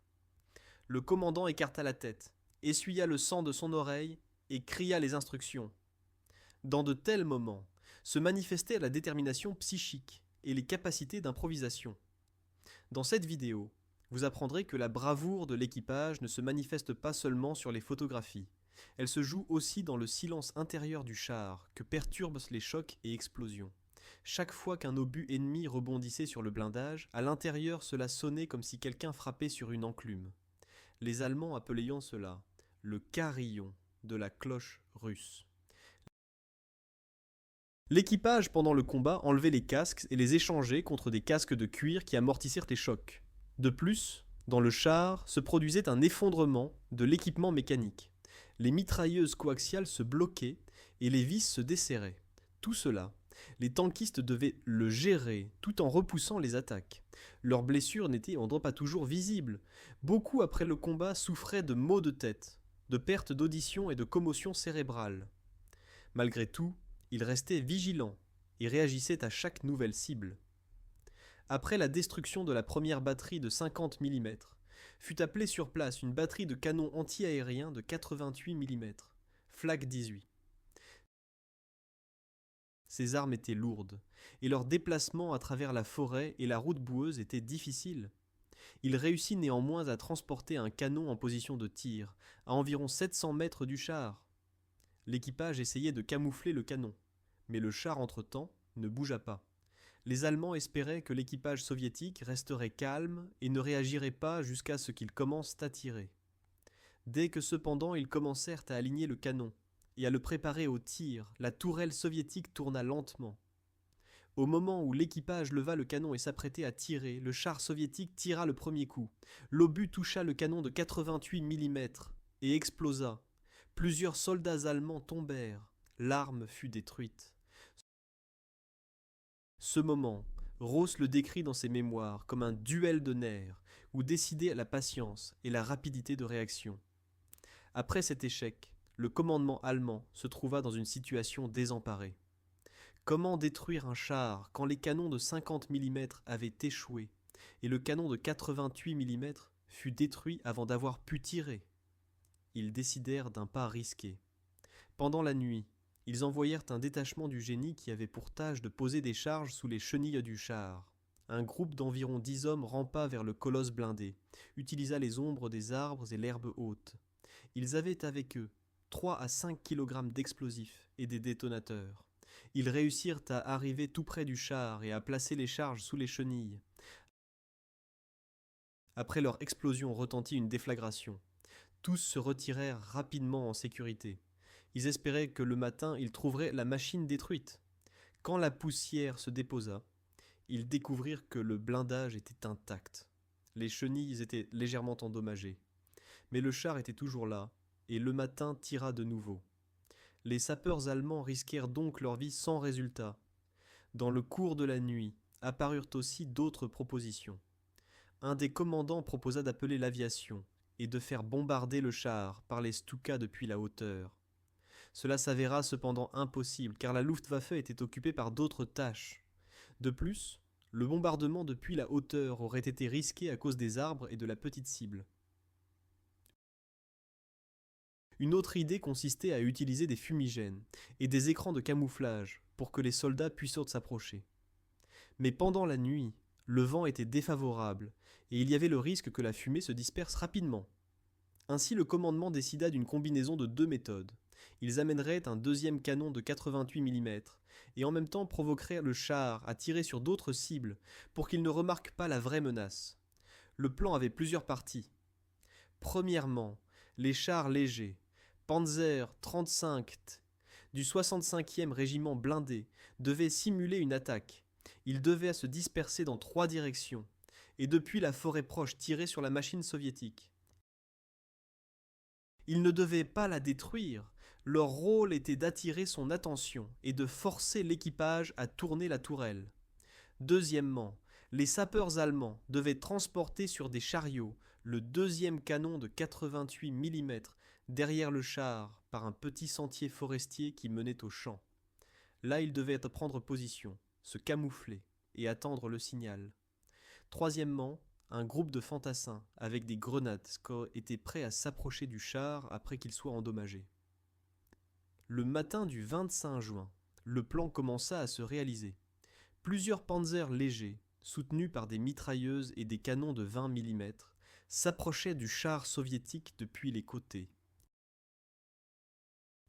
Le commandant écarta la tête, essuya le sang de son oreille et cria les instructions. Dans de tels moments, se manifestait la détermination psychique et les capacités d'improvisation. Dans cette vidéo, vous apprendrez que la bravoure de l'équipage ne se manifeste pas seulement sur les photographies. Elle se joue aussi dans le silence intérieur du char que perturbent les chocs et explosions. Chaque fois qu'un obus ennemi rebondissait sur le blindage, à l'intérieur cela sonnait comme si quelqu'un frappait sur une enclume. Les Allemands appelaient cela le carillon de la cloche russe. L'équipage, pendant le combat, enlevait les casques et les échangeait contre des casques de cuir qui amortissèrent les chocs. De plus, dans le char se produisait un effondrement de l'équipement mécanique. Les mitrailleuses coaxiales se bloquaient et les vis se desserraient. Tout cela, les tankistes devaient le gérer tout en repoussant les attaques. Leurs blessures n'étaient pas toujours visibles. Beaucoup après le combat souffraient de maux de tête, de perte d'audition et de commotion cérébrale. Malgré tout, ils restaient vigilants et réagissaient à chaque nouvelle cible. Après la destruction de la première batterie de 50 mm, fut appelée sur place une batterie de canons anti-aériens de 88 mm, Flak 18. Ces armes étaient lourdes, et leur déplacement à travers la forêt et la route boueuse était difficile. Il réussit néanmoins à transporter un canon en position de tir, à environ 700 mètres du char. L'équipage essayait de camoufler le canon, mais le char entre-temps ne bougea pas. Les Allemands espéraient que l'équipage soviétique resterait calme et ne réagirait pas jusqu'à ce qu'ils commencent à tirer. Dès que cependant ils commencèrent à aligner le canon et à le préparer au tir, la tourelle soviétique tourna lentement. Au moment où l'équipage leva le canon et s'apprêtait à tirer, le char soviétique tira le premier coup. L'obus toucha le canon de 88 mm et explosa. Plusieurs soldats allemands tombèrent. L'arme fut détruite. Ce moment, Ross le décrit dans ses mémoires comme un duel de nerfs, où décidait la patience et la rapidité de réaction. Après cet échec, le commandement allemand se trouva dans une situation désemparée. Comment détruire un char quand les canons de 50 mm avaient échoué et le canon de 88 mm fut détruit avant d'avoir pu tirer? Ils décidèrent d'un pas risqué. Pendant la nuit, ils envoyèrent un détachement du génie qui avait pour tâche de poser des charges sous les chenilles du char. Un groupe d'environ 10 hommes rampa vers le colosse blindé, utilisa les ombres des arbres et l'herbe haute. Ils avaient avec eux 3 à 5 kg d'explosifs et des détonateurs. Ils réussirent à arriver tout près du char et à placer les charges sous les chenilles. Après leur explosion retentit une déflagration. Tous se retirèrent rapidement en sécurité. Ils espéraient que le matin ils trouveraient la machine détruite. Quand la poussière se déposa, ils découvrirent que le blindage était intact. Les chenilles étaient légèrement endommagées. Mais le char était toujours là, et le matin tira de nouveau. Les sapeurs allemands risquèrent donc leur vie sans résultat. Dans le cours de la nuit, apparurent aussi d'autres propositions. Un des commandants proposa d'appeler l'aviation et de faire bombarder le char par les Stuka depuis la hauteur. Cela s'avéra cependant impossible car la Luftwaffe était occupée par d'autres tâches. De plus, le bombardement depuis la hauteur aurait été risqué à cause des arbres et de la petite cible. Une autre idée consistait à utiliser des fumigènes et des écrans de camouflage pour que les soldats puissent s'approcher. Mais pendant la nuit, le vent était défavorable et il y avait le risque que la fumée se disperse rapidement. Ainsi le commandement décida d'une combinaison de deux méthodes. Ils amèneraient un deuxième canon de 88 mm et en même temps provoqueraient le char à tirer sur d'autres cibles pour qu'il ne remarque pas la vraie menace. Le plan avait plusieurs parties. Premièrement, les chars légers, Panzer 35 du 65e régiment blindé, devaient simuler une attaque. Ils devaient se disperser dans 3 directions et depuis la forêt proche tirer sur la machine soviétique. Ils ne devaient pas la détruire, leur rôle était d'attirer son attention et de forcer l'équipage à tourner la tourelle. Deuxièmement, les sapeurs allemands devaient transporter sur des chariots le deuxième canon de 88 mm derrière le char par un petit sentier forestier qui menait au champ. Là, ils devaient prendre position, se camoufler et attendre le signal. Troisièmement, un groupe de fantassins avec des grenades était prêt à s'approcher du char après qu'il soit endommagé. Le matin du 25 juin, le plan commença à se réaliser. Plusieurs panzers légers, soutenus par des mitrailleuses et des canons de 20 mm, s'approchaient du char soviétique depuis les côtés.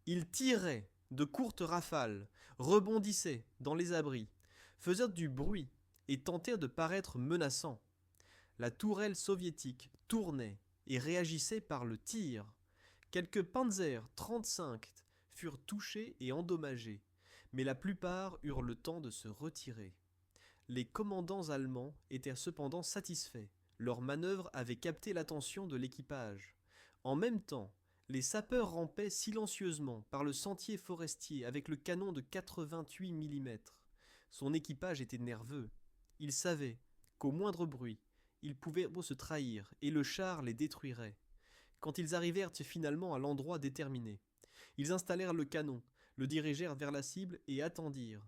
Ils tiraient de courtes rafales, rebondissaient dans les abris, faisaient du bruit et tentèrent de paraître menaçants. La tourelle soviétique tournait et réagissait par le tir. Quelques Panzer 35 furent touchés et endommagés, mais la plupart eurent le temps de se retirer. Les commandants allemands étaient cependant satisfaits. Leur manœuvre avait capté l'attention de l'équipage. En même temps, les sapeurs rampaient silencieusement par le sentier forestier avec le canon de 88 mm. Son équipage était nerveux. Il savait qu'au moindre bruit, ils pouvaient se trahir et le char les détruirait. Quand ils arrivèrent finalement à l'endroit déterminé, ils installèrent le canon, le dirigèrent vers la cible et attendirent.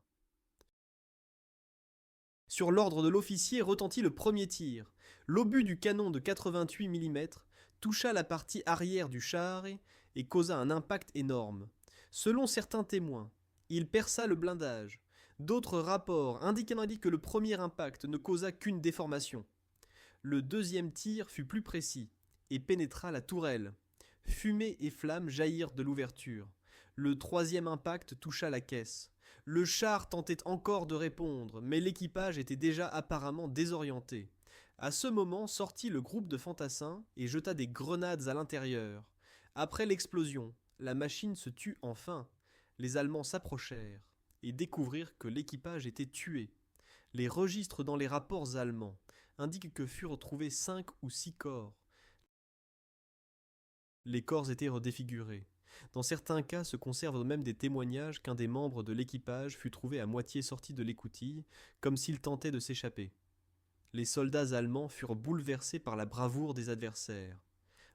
Sur l'ordre de l'officier retentit le premier tir. L'obus du canon de 88 mm toucha la partie arrière du char et causa un impact énorme. Selon certains témoins, il perça le blindage. D'autres rapports indiquent que le premier impact ne causa qu'une déformation. Le deuxième tir fut plus précis et pénétra la tourelle. Fumée et flammes jaillirent de l'ouverture. Le troisième impact toucha la caisse. Le char tentait encore de répondre, mais l'équipage était déjà apparemment désorienté. À ce moment sortit le groupe de fantassins et jeta des grenades à l'intérieur. Après l'explosion, la machine se tut enfin. Les Allemands s'approchèrent et découvrirent que l'équipage était tué. Les registres dans les rapports allemands indiquent que furent trouvés 5 ou 6 corps. Les corps étaient redéfigurés. Dans certains cas se conservent même des témoignages qu'un des membres de l'équipage fut trouvé à moitié sorti de l'écoutille, comme s'il tentait de s'échapper. Les soldats allemands furent bouleversés par la bravoure des adversaires.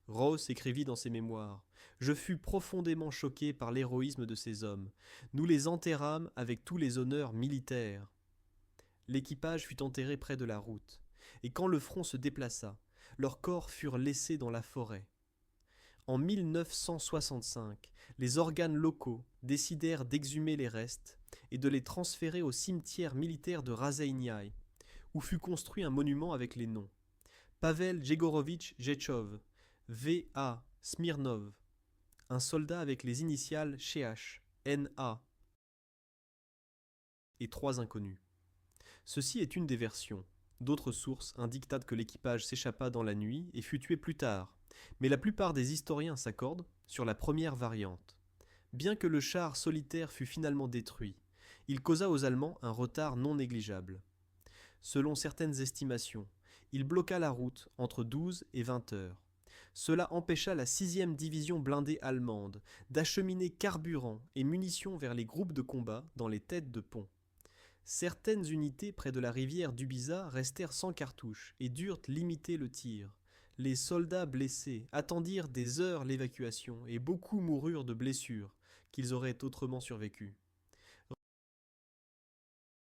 Ross écrivit dans ses mémoires: Je fus profondément choqué par l'héroïsme de ces hommes. Nous les enterrâmes avec tous les honneurs militaires. L'équipage fut enterré près de la route, et quand le front se déplaça, leurs corps furent laissés dans la forêt. En 1965, les organes locaux décidèrent d'exhumer les restes et de les transférer au cimetière militaire de Razeinyai, où fut construit un monument avec les noms: Pavel Jegorovitch Jetchov, V.A. Smirnov, un soldat avec les initiales CH, N.A. et 3 inconnus. Ceci est une des versions. D'autres sources indiquent que l'équipage s'échappa dans la nuit et fut tué plus tard, mais la plupart des historiens s'accordent sur la première variante. Bien que le char solitaire fût finalement détruit, il causa aux Allemands un retard non négligeable. Selon certaines estimations, il bloqua la route entre 12 et 20 heures. Cela empêcha la 6e division blindée allemande d'acheminer carburant et munitions vers les groupes de combat dans les têtes de pont. Certaines unités près de la rivière d'Ubiza restèrent sans cartouches et durent limiter le tir. Les soldats blessés attendirent des heures l'évacuation et beaucoup moururent de blessures qu'ils auraient autrement survécu.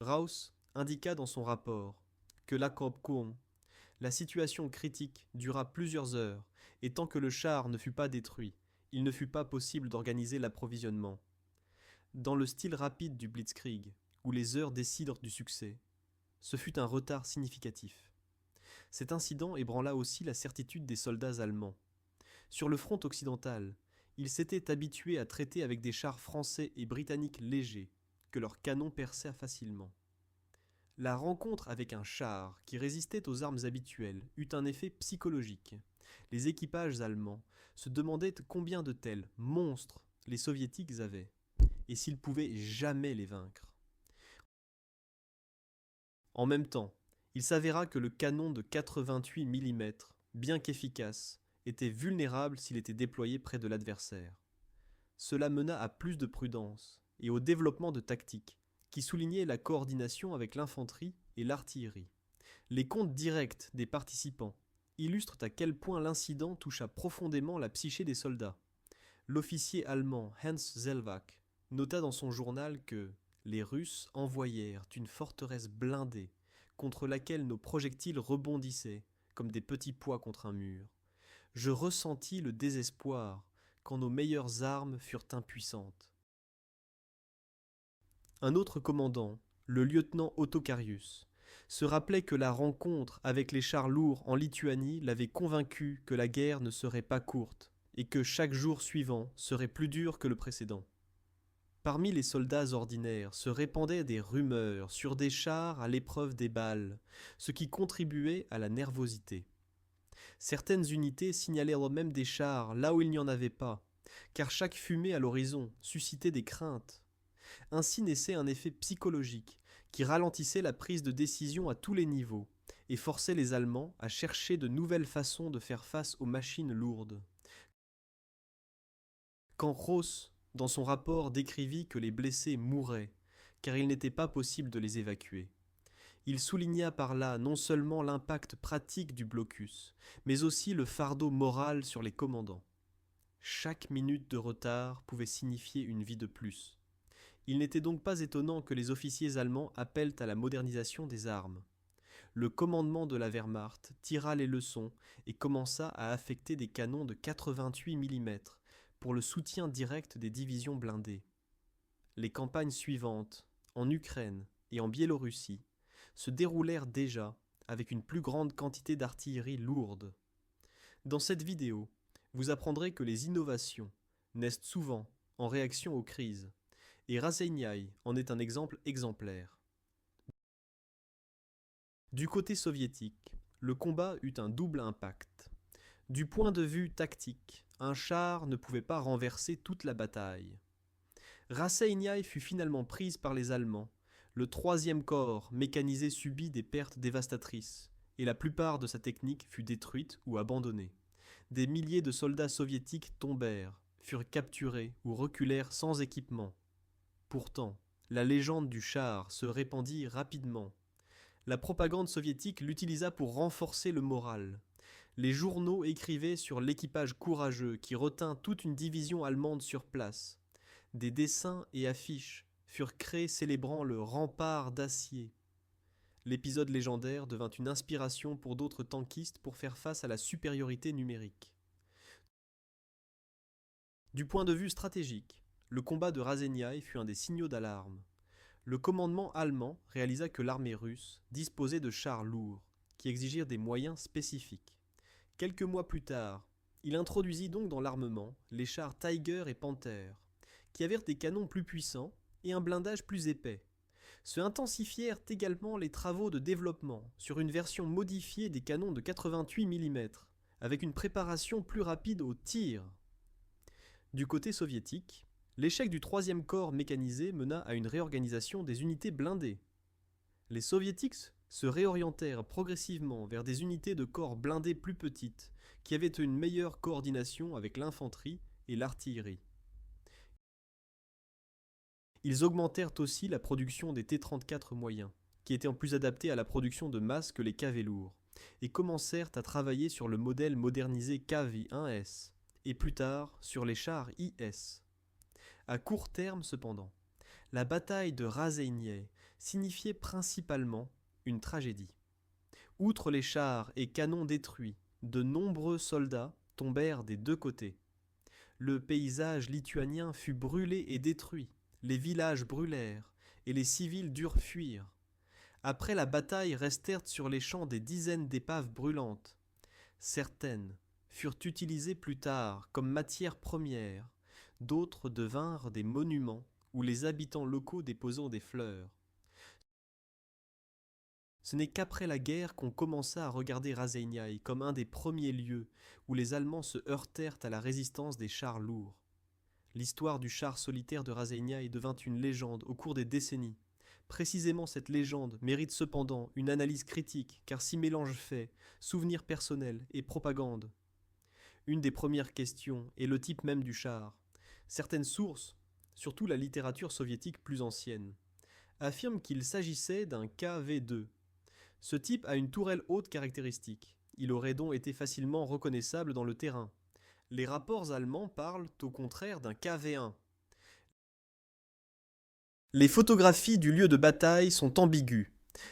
Raus indiqua dans son rapport que la situation critique dura plusieurs heures et tant que le char ne fut pas détruit, il ne fut pas possible d'organiser l'approvisionnement. Dans le style rapide du Blitzkrieg, où les heures décident du succès, ce fut un retard significatif. Cet incident ébranla aussi la certitude des soldats allemands. Sur le front occidental, ils s'étaient habitués à traiter avec des chars français et britanniques légers, que leurs canons perçaient facilement. La rencontre avec un char qui résistait aux armes habituelles eut un effet psychologique. Les équipages allemands se demandaient combien de tels monstres les soviétiques avaient, et s'ils pouvaient jamais les vaincre. En même temps, il s'avéra que le canon de 88 mm, bien qu'efficace, était vulnérable s'il était déployé près de l'adversaire. Cela mena à plus de prudence et au développement de tactiques qui soulignaient la coordination avec l'infanterie et l'artillerie. Les comptes directs des participants illustrent à quel point l'incident toucha profondément la psyché des soldats. L'officier allemand Hans Zellwak nota dans son journal que les Russes envoyèrent une forteresse blindée contre laquelle nos projectiles rebondissaient comme des petits pois contre un mur. Je ressentis le désespoir quand nos meilleures armes furent impuissantes. Un autre commandant, le lieutenant Ottokarius, se rappelait que la rencontre avec les chars lourds en Lituanie l'avait convaincu que la guerre ne serait pas courte et que chaque jour suivant serait plus dur que le précédent. Parmi les soldats ordinaires se répandaient des rumeurs sur des chars à l'épreuve des balles, ce qui contribuait à la nervosité. Certaines unités signalèrent même des chars là où il n'y en avait pas, car chaque fumée à l'horizon suscitait des craintes. Ainsi naissait un effet psychologique qui ralentissait la prise de décision à tous les niveaux et forçait les Allemands à chercher de nouvelles façons de faire face aux machines lourdes. Quand Ross, dans son rapport, décrivit que les blessés mouraient, car il n'était pas possible de les évacuer, il souligna par là non seulement l'impact pratique du blocus, mais aussi le fardeau moral sur les commandants. Chaque minute de retard pouvait signifier une vie de plus. Il n'était donc pas étonnant que les officiers allemands appellent à la modernisation des armes. Le commandement de la Wehrmacht tira les leçons et commença à affecter des canons de 88 mm pour le soutien direct des divisions blindées. Les campagnes suivantes, en Ukraine et en Biélorussie, se déroulèrent déjà avec une plus grande quantité d'artillerie lourde. Dans cette vidéo, vous apprendrez que les innovations naissent souvent en réaction aux crises, et Razeinyai en est un exemple exemplaire. Du côté soviétique, le combat eut un double impact. Du point de vue tactique, un char ne pouvait pas renverser toute la bataille. Razeinyai fut finalement prise par les Allemands. Le 3e corps mécanisé subit des pertes dévastatrices, et la plupart de sa technique fut détruite ou abandonnée. des milliers de soldats soviétiques tombèrent, furent capturés ou reculèrent sans équipement. Pourtant, la légende du char se répandit rapidement. La propagande soviétique l'utilisa pour renforcer le moral. Les journaux écrivaient sur l'équipage courageux qui retint toute une division allemande sur place. Des dessins et affiches furent créés célébrant le rempart d'acier. L'épisode légendaire devint une inspiration pour d'autres tankistes pour faire face à la supériorité numérique. Du point de vue stratégique, le combat de Raseiniai fut un des signaux d'alarme. Le commandement allemand réalisa que l'armée russe disposait de chars lourds, qui exigirent des moyens spécifiques. Quelques mois plus tard, il introduisit donc dans l'armement les chars Tiger et Panther, qui avaient des canons plus puissants et un blindage plus épais. Se intensifièrent également les travaux de développement sur une version modifiée des canons de 88 mm, avec une préparation plus rapide au tir. Du côté soviétique, l'échec du 3e corps mécanisé mena à une réorganisation des unités blindées. Les soviétiques se réorientèrent progressivement vers des unités de corps blindés plus petites, qui avaient une meilleure coordination avec l'infanterie et l'artillerie. Ils augmentèrent aussi la production des T-34 moyens, qui étaient plus adaptés à la production de masse que les KV lourds, et commencèrent à travailler sur le modèle modernisé KV-1S, et plus tard sur les chars IS. À court terme cependant, la bataille de Raseiniai signifiait principalement une tragédie. Outre les chars et canons détruits, de nombreux soldats tombèrent des deux côtés. Le paysage lituanien fut brûlé et détruit, les villages brûlèrent, et les civils durent fuir. Après la bataille restèrent sur les champs des dizaines d'épaves brûlantes. Certaines furent utilisées plus tard comme matière première, d'autres devinrent des monuments où les habitants locaux déposant des fleurs. Ce n'est qu'après la guerre qu'on commença à regarder Raseiniai comme un des premiers lieux où les Allemands se heurtèrent à la résistance des chars lourds. L'histoire du char solitaire de Raseiniai devint une légende au cours des décennies. Précisément cette légende mérite cependant une analyse critique car s'y mélangent faits, souvenirs personnels et propagande. Une des premières questions est le type même du char. Certaines sources, surtout la littérature soviétique plus ancienne, affirment qu'il s'agissait d'un KV-2. Ce type a une tourelle haute caractéristique. Il aurait donc été facilement reconnaissable dans le terrain. Les rapports allemands parlent au contraire d'un KV-1. Les photographies du lieu de bataille sont ambiguës.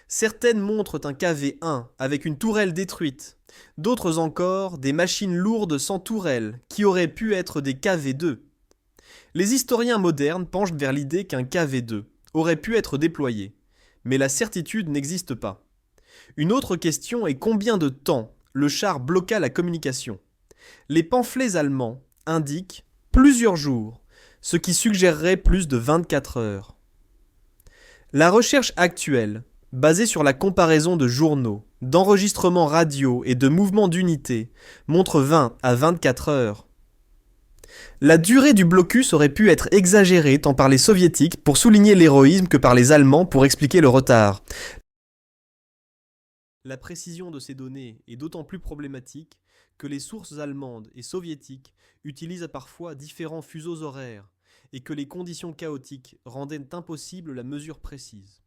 Certaines montrent un KV-1 avec une tourelle détruite, d'autres encore des machines lourdes sans tourelle qui auraient pu être des KV-2. Les historiens modernes penchent vers l'idée qu'un KV-2 aurait pu être déployé, mais la certitude n'existe pas. Une autre question est combien de temps le char bloqua la communication. Les pamphlets allemands indiquent plusieurs jours, ce qui suggérerait plus de 24 heures. La recherche actuelle, basée sur la comparaison de journaux, d'enregistrements radio et de mouvements d'unités, montre 20 à 24 heures. La durée du blocus aurait pu être exagérée tant par les soviétiques pour souligner l'héroïsme que par les Allemands pour expliquer le retard. La précision de ces données est d'autant plus problématique que les sources allemandes et soviétiques utilisent parfois différents fuseaux horaires et que les conditions chaotiques rendaient impossible la mesure précise.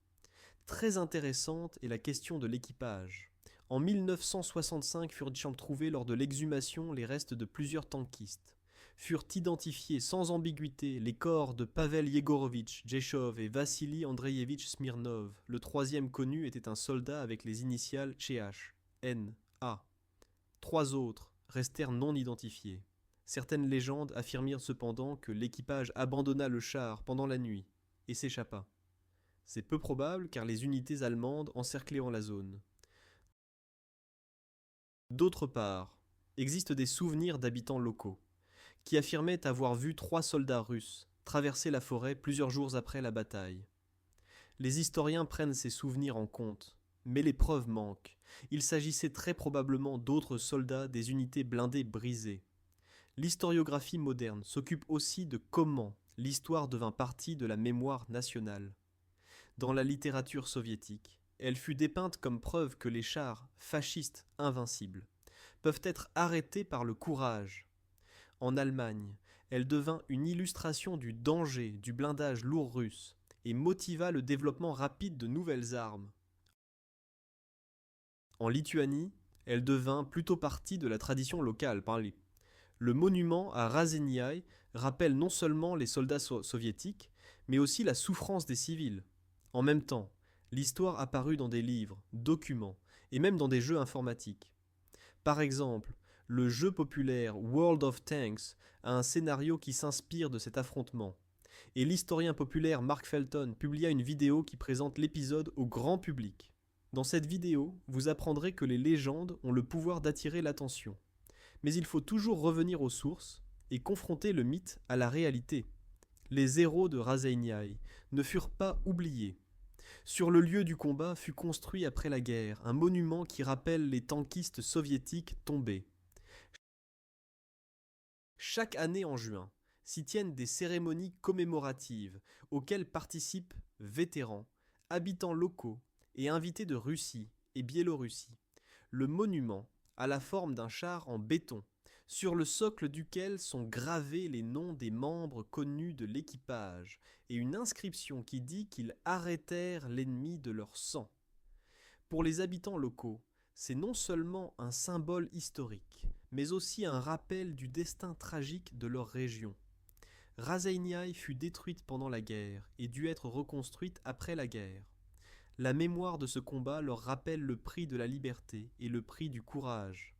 Très intéressante est la question de l'équipage. En 1965 furent trouvés lors de l'exhumation les restes de plusieurs tankistes. Furent identifiés sans ambiguïté les corps de Pavel Yegorovitch Jeshov et Vassili Andreevitch Smirnov. Le troisième connu était un soldat avec les initiales CH, N, A. 3 autres restèrent non identifiés. Certaines légendes affirmèrent cependant que l'équipage abandonna le char pendant la nuit et s'échappa. C'est peu probable car les unités allemandes encerclaient la zone. D'autre part, existent des souvenirs d'habitants locaux qui affirmaient avoir vu 3 soldats russes traverser la forêt plusieurs jours après la bataille. Les historiens prennent ces souvenirs en compte, mais les preuves manquent. Il s'agissait très probablement d'autres soldats des unités blindées brisées. L'historiographie moderne s'occupe aussi de comment l'histoire devint partie de la mémoire nationale. Dans la littérature soviétique, elle fut dépeinte comme preuve que les chars fascistes invincibles peuvent être arrêtées par le courage. En Allemagne, elle devint une illustration du danger du blindage lourd russe et motiva le développement rapide de nouvelles armes. En Lituanie, elle devint plutôt partie de la tradition locale. Le monument à Razeniai rappelle non seulement les soldats soviétiques, mais aussi la souffrance des civils. En même temps, l'histoire apparut dans des livres, documents et même dans des jeux informatiques. Par exemple, le jeu populaire World of Tanks a un scénario qui s'inspire de cet affrontement. Et l'historien populaire Mark Felton publia une vidéo qui présente l'épisode au grand public. Dans cette vidéo, vous apprendrez que les légendes ont le pouvoir d'attirer l'attention. Mais il faut toujours revenir aux sources et confronter le mythe à la réalité. Les héros de Razeniai ne furent pas oubliés. Sur le lieu du combat fut construit après la guerre un monument qui rappelle les tankistes soviétiques tombés. Chaque année en juin, s'y tiennent des cérémonies commémoratives auxquelles participent vétérans, habitants locaux et invités de Russie et Biélorussie. Le monument a la forme d'un char en béton, sur le socle duquel sont gravés les noms des membres connus de l'équipage et une inscription qui dit qu'ils arrêtèrent l'ennemi de leur sang. Pour les habitants locaux, c'est non seulement un symbole historique, mais aussi un rappel du destin tragique de leur région. Razeniai fut détruite pendant la guerre et dut être reconstruite après la guerre. La mémoire de ce combat leur rappelle le prix de la liberté et le prix du courage.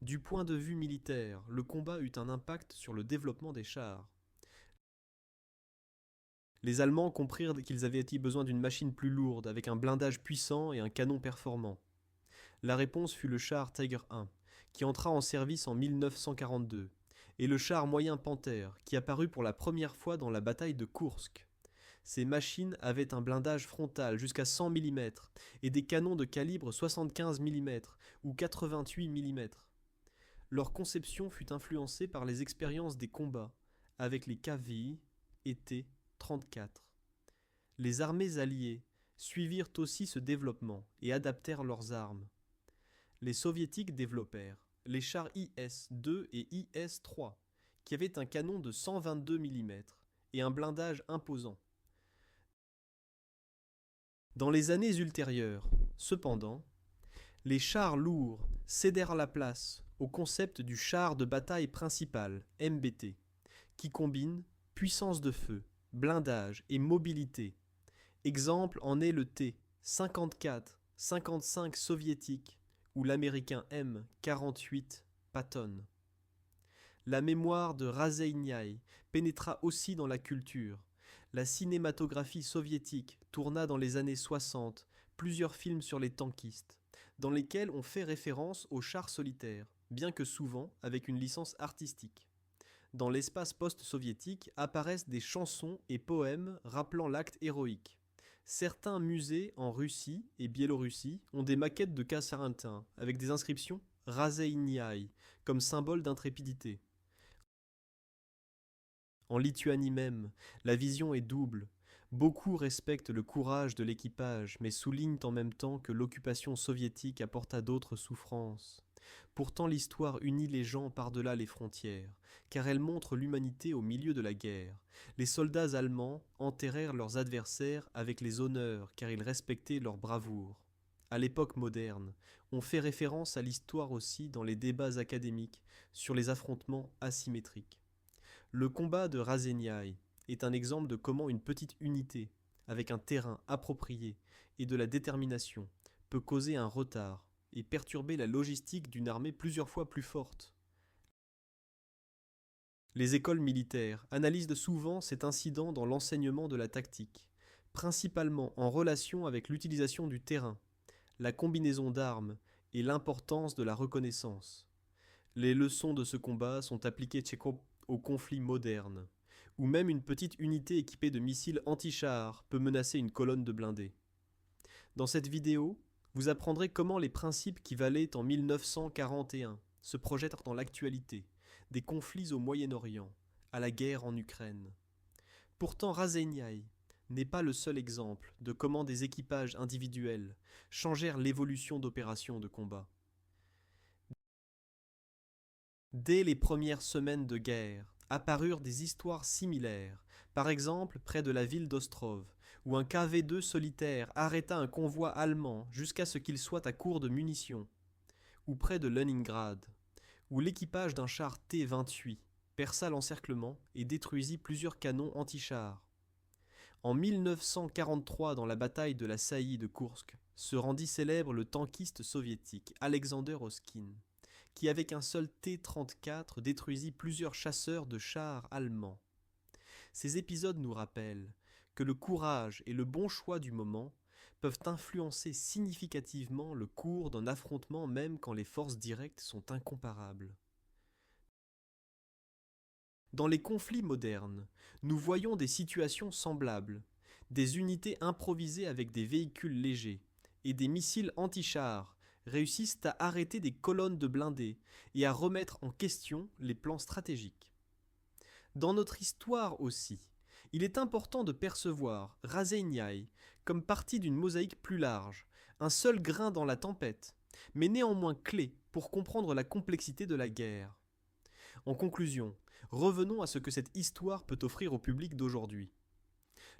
Du point de vue militaire, le combat eut un impact sur le développement des chars. Les Allemands comprirent qu'ils avaient besoin d'une machine plus lourde, avec un blindage puissant et un canon performant. La réponse fut le char Tiger I, qui entra en service en 1942, et le char moyen Panther, qui apparut pour la première fois dans la bataille de Koursk. Ces machines avaient un blindage frontal jusqu'à 100 mm et des canons de calibre 75 mm ou 88 mm. Leur conception fut influencée par les expériences des combats avec les KVI et T-34. Les armées alliées suivirent aussi ce développement et adaptèrent leurs armes. Les soviétiques développèrent les chars IS-2 et IS-3, qui avaient un canon de 122 mm et un blindage imposant. Dans les années ultérieures, cependant, les chars lourds cédèrent la place au concept du char de bataille principal, MBT, qui combine puissance de feu, blindage et mobilité. Exemple en est le T-54-55 soviétique ou l'américain M-48 Patton. La mémoire de Razeniai pénétra aussi dans la culture. La cinématographie soviétique tourna dans les années 60 plusieurs films sur les tankistes, dans lesquels on fait référence aux chars solitaires, bien que souvent avec une licence artistique. Dans l'espace post-soviétique apparaissent des chansons et poèmes rappelant l'acte héroïque. Certains musées en Russie et Biélorussie ont des maquettes de Kassarintins avec des inscriptions Razeniai comme symbole d'intrépidité. En Lituanie même, la vision est double. Beaucoup respectent le courage de l'équipage, mais soulignent en même temps que l'occupation soviétique apporta d'autres souffrances. Pourtant l'histoire unit les gens par-delà les frontières, car elle montre l'humanité au milieu de la guerre. Les soldats allemands enterrèrent leurs adversaires avec les honneurs, car ils respectaient leur bravoure. À l'époque moderne, on fait référence à l'histoire aussi dans les débats académiques sur les affrontements asymétriques. Le combat de Razeniai est un exemple de comment une petite unité, avec un terrain approprié et de la détermination, peut causer un retard et perturber la logistique d'une armée plusieurs fois plus forte. Les écoles militaires analysent souvent cet incident dans l'enseignement de la tactique, principalement en relation avec l'utilisation du terrain, la combinaison d'armes et l'importance de la reconnaissance. Les leçons de ce combat sont appliquées au conflit moderne, où même une petite unité équipée de missiles anti-chars peut menacer une colonne de blindés. Dans cette vidéo, vous apprendrez comment les principes qui valaient en 1941 se projettent dans l'actualité, des conflits au Moyen-Orient, à la guerre en Ukraine. Pourtant, Razeniai n'est pas le seul exemple de comment des équipages individuels changèrent l'évolution d'opérations de combat. Dès les premières semaines de guerre, apparurent des histoires similaires, par exemple près de la ville d'Ostrov, où un KV-2 solitaire arrêta un convoi allemand jusqu'à ce qu'il soit à court de munitions, ou près de Leningrad, où l'équipage d'un char T-28 perça l'encerclement et détruisit plusieurs canons anti-chars. En 1943, dans la bataille de la saillie de Koursk, se rendit célèbre le tankiste soviétique Alexander Oskin, qui avec un seul T-34 détruisit plusieurs chasseurs de chars allemands. Ces épisodes nous rappellent que le courage et le bon choix du moment peuvent influencer significativement le cours d'un affrontement même quand les forces directes sont incomparables. Dans les conflits modernes, nous voyons des situations semblables, des unités improvisées avec des véhicules légers et des missiles anti-chars réussissent à arrêter des colonnes de blindés et à remettre en question les plans stratégiques. Dans notre histoire aussi, il est important de percevoir Raseiniai comme partie d'une mosaïque plus large, un seul grain dans la tempête, mais néanmoins clé pour comprendre la complexité de la guerre. En conclusion, revenons à ce que cette histoire peut offrir au public d'aujourd'hui.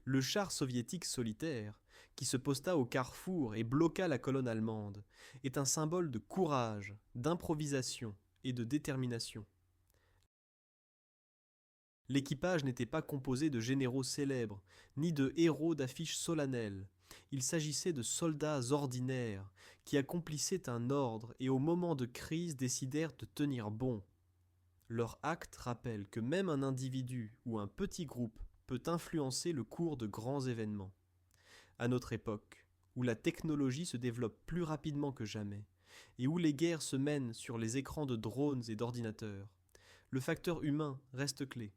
Le char soviétique solitaire, qui se posta au carrefour et bloqua la colonne allemande, est un symbole de courage, d'improvisation et de détermination. L'équipage n'était pas composé de généraux célèbres, ni de héros d'affiches solennelles. Il s'agissait de soldats ordinaires qui accomplissaient un ordre et au moment de crise décidèrent de tenir bon. Leur acte rappelle que même un individu ou un petit groupe peut influencer le cours de grands événements. À notre époque, où la technologie se développe plus rapidement que jamais, et où les guerres se mènent sur les écrans de drones et d'ordinateurs, le facteur humain reste clé.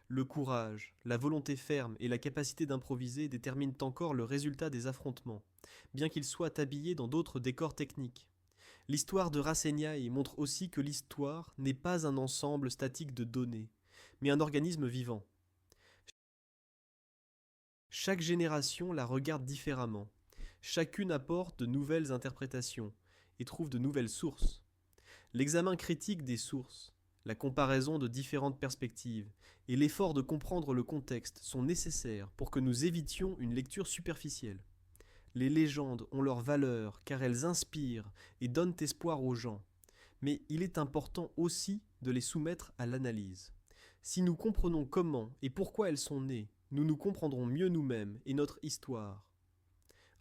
Le courage, la volonté ferme et la capacité d'improviser déterminent encore le résultat des affrontements, bien qu'ils soient habillés dans d'autres décors techniques. L'histoire de Raseiniai montre aussi que l'histoire n'est pas un ensemble statique de données, mais un organisme vivant. Chaque génération la regarde différemment. Chacune apporte de nouvelles interprétations et trouve de nouvelles sources. L'examen critique des sources, la comparaison de différentes perspectives et l'effort de comprendre le contexte sont nécessaires pour que nous évitions une lecture superficielle. Les légendes ont leur valeur car elles inspirent et donnent espoir aux gens, mais il est important aussi de les soumettre à l'analyse. Si nous comprenons comment et pourquoi elles sont nées, nous nous comprendrons mieux nous-mêmes et notre histoire.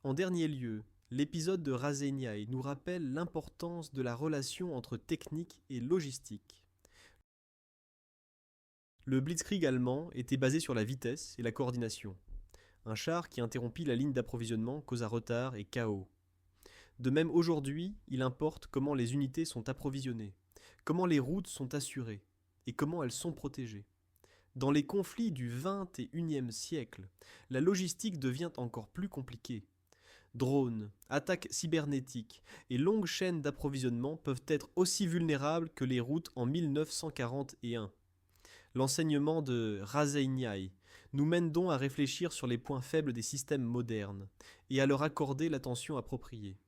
En dernier lieu, l'épisode de Raseiniai nous rappelle l'importance de la relation entre technique et logistique. Le Blitzkrieg allemand était basé sur la vitesse et la coordination. Un char qui interrompit la ligne d'approvisionnement causa retard et chaos. De même aujourd'hui, il importe comment les unités sont approvisionnées, comment les routes sont assurées et comment elles sont protégées. Dans les conflits du XXIe siècle, la logistique devient encore plus compliquée. Drones, attaques cybernétiques et longues chaînes d'approvisionnement peuvent être aussi vulnérables que les routes en 1941. L'enseignement de Raseiniai nous mène donc à réfléchir sur les points faibles des systèmes modernes et à leur accorder l'attention appropriée.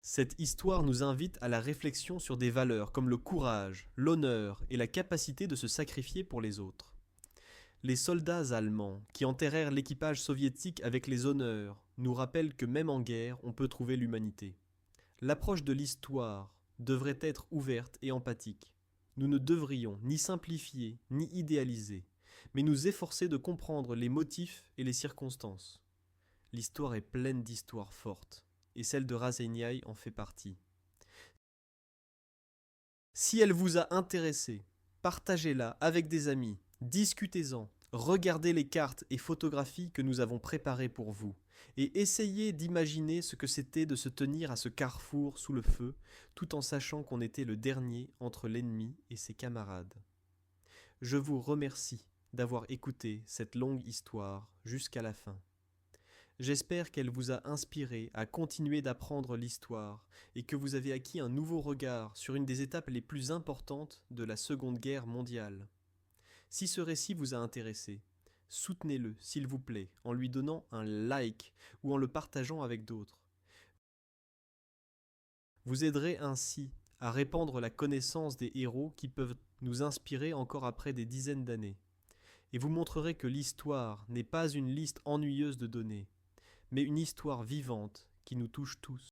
Cette histoire nous invite à la réflexion sur des valeurs comme le courage, l'honneur et la capacité de se sacrifier pour les autres. Les soldats allemands qui enterrèrent l'équipage soviétique avec les honneurs nous rappellent que même en guerre, on peut trouver l'humanité. L'approche de l'histoire devrait être ouverte et empathique. Nous ne devrions ni simplifier ni idéaliser, mais nous efforcer de comprendre les motifs et les circonstances. L'histoire est pleine d'histoires fortes, et celle de Raseiniai en fait partie. Si elle vous a intéressé, partagez-la avec des amis, discutez-en, regardez les cartes et photographies que nous avons préparées pour vous, et essayez d'imaginer ce que c'était de se tenir à ce carrefour sous le feu, tout en sachant qu'on était le dernier entre l'ennemi et ses camarades. Je vous remercie d'avoir écouté cette longue histoire jusqu'à la fin. J'espère qu'elle vous a inspiré à continuer d'apprendre l'histoire et que vous avez acquis un nouveau regard sur une des étapes les plus importantes de la Seconde Guerre mondiale. Si ce récit vous a intéressé, soutenez-le, s'il vous plaît, en lui donnant un like ou en le partageant avec d'autres. Vous aiderez ainsi à répandre la connaissance des héros qui peuvent nous inspirer encore après des dizaines d'années, et vous montrerez que l'histoire n'est pas une liste ennuyeuse de données, mais une histoire vivante qui nous touche tous.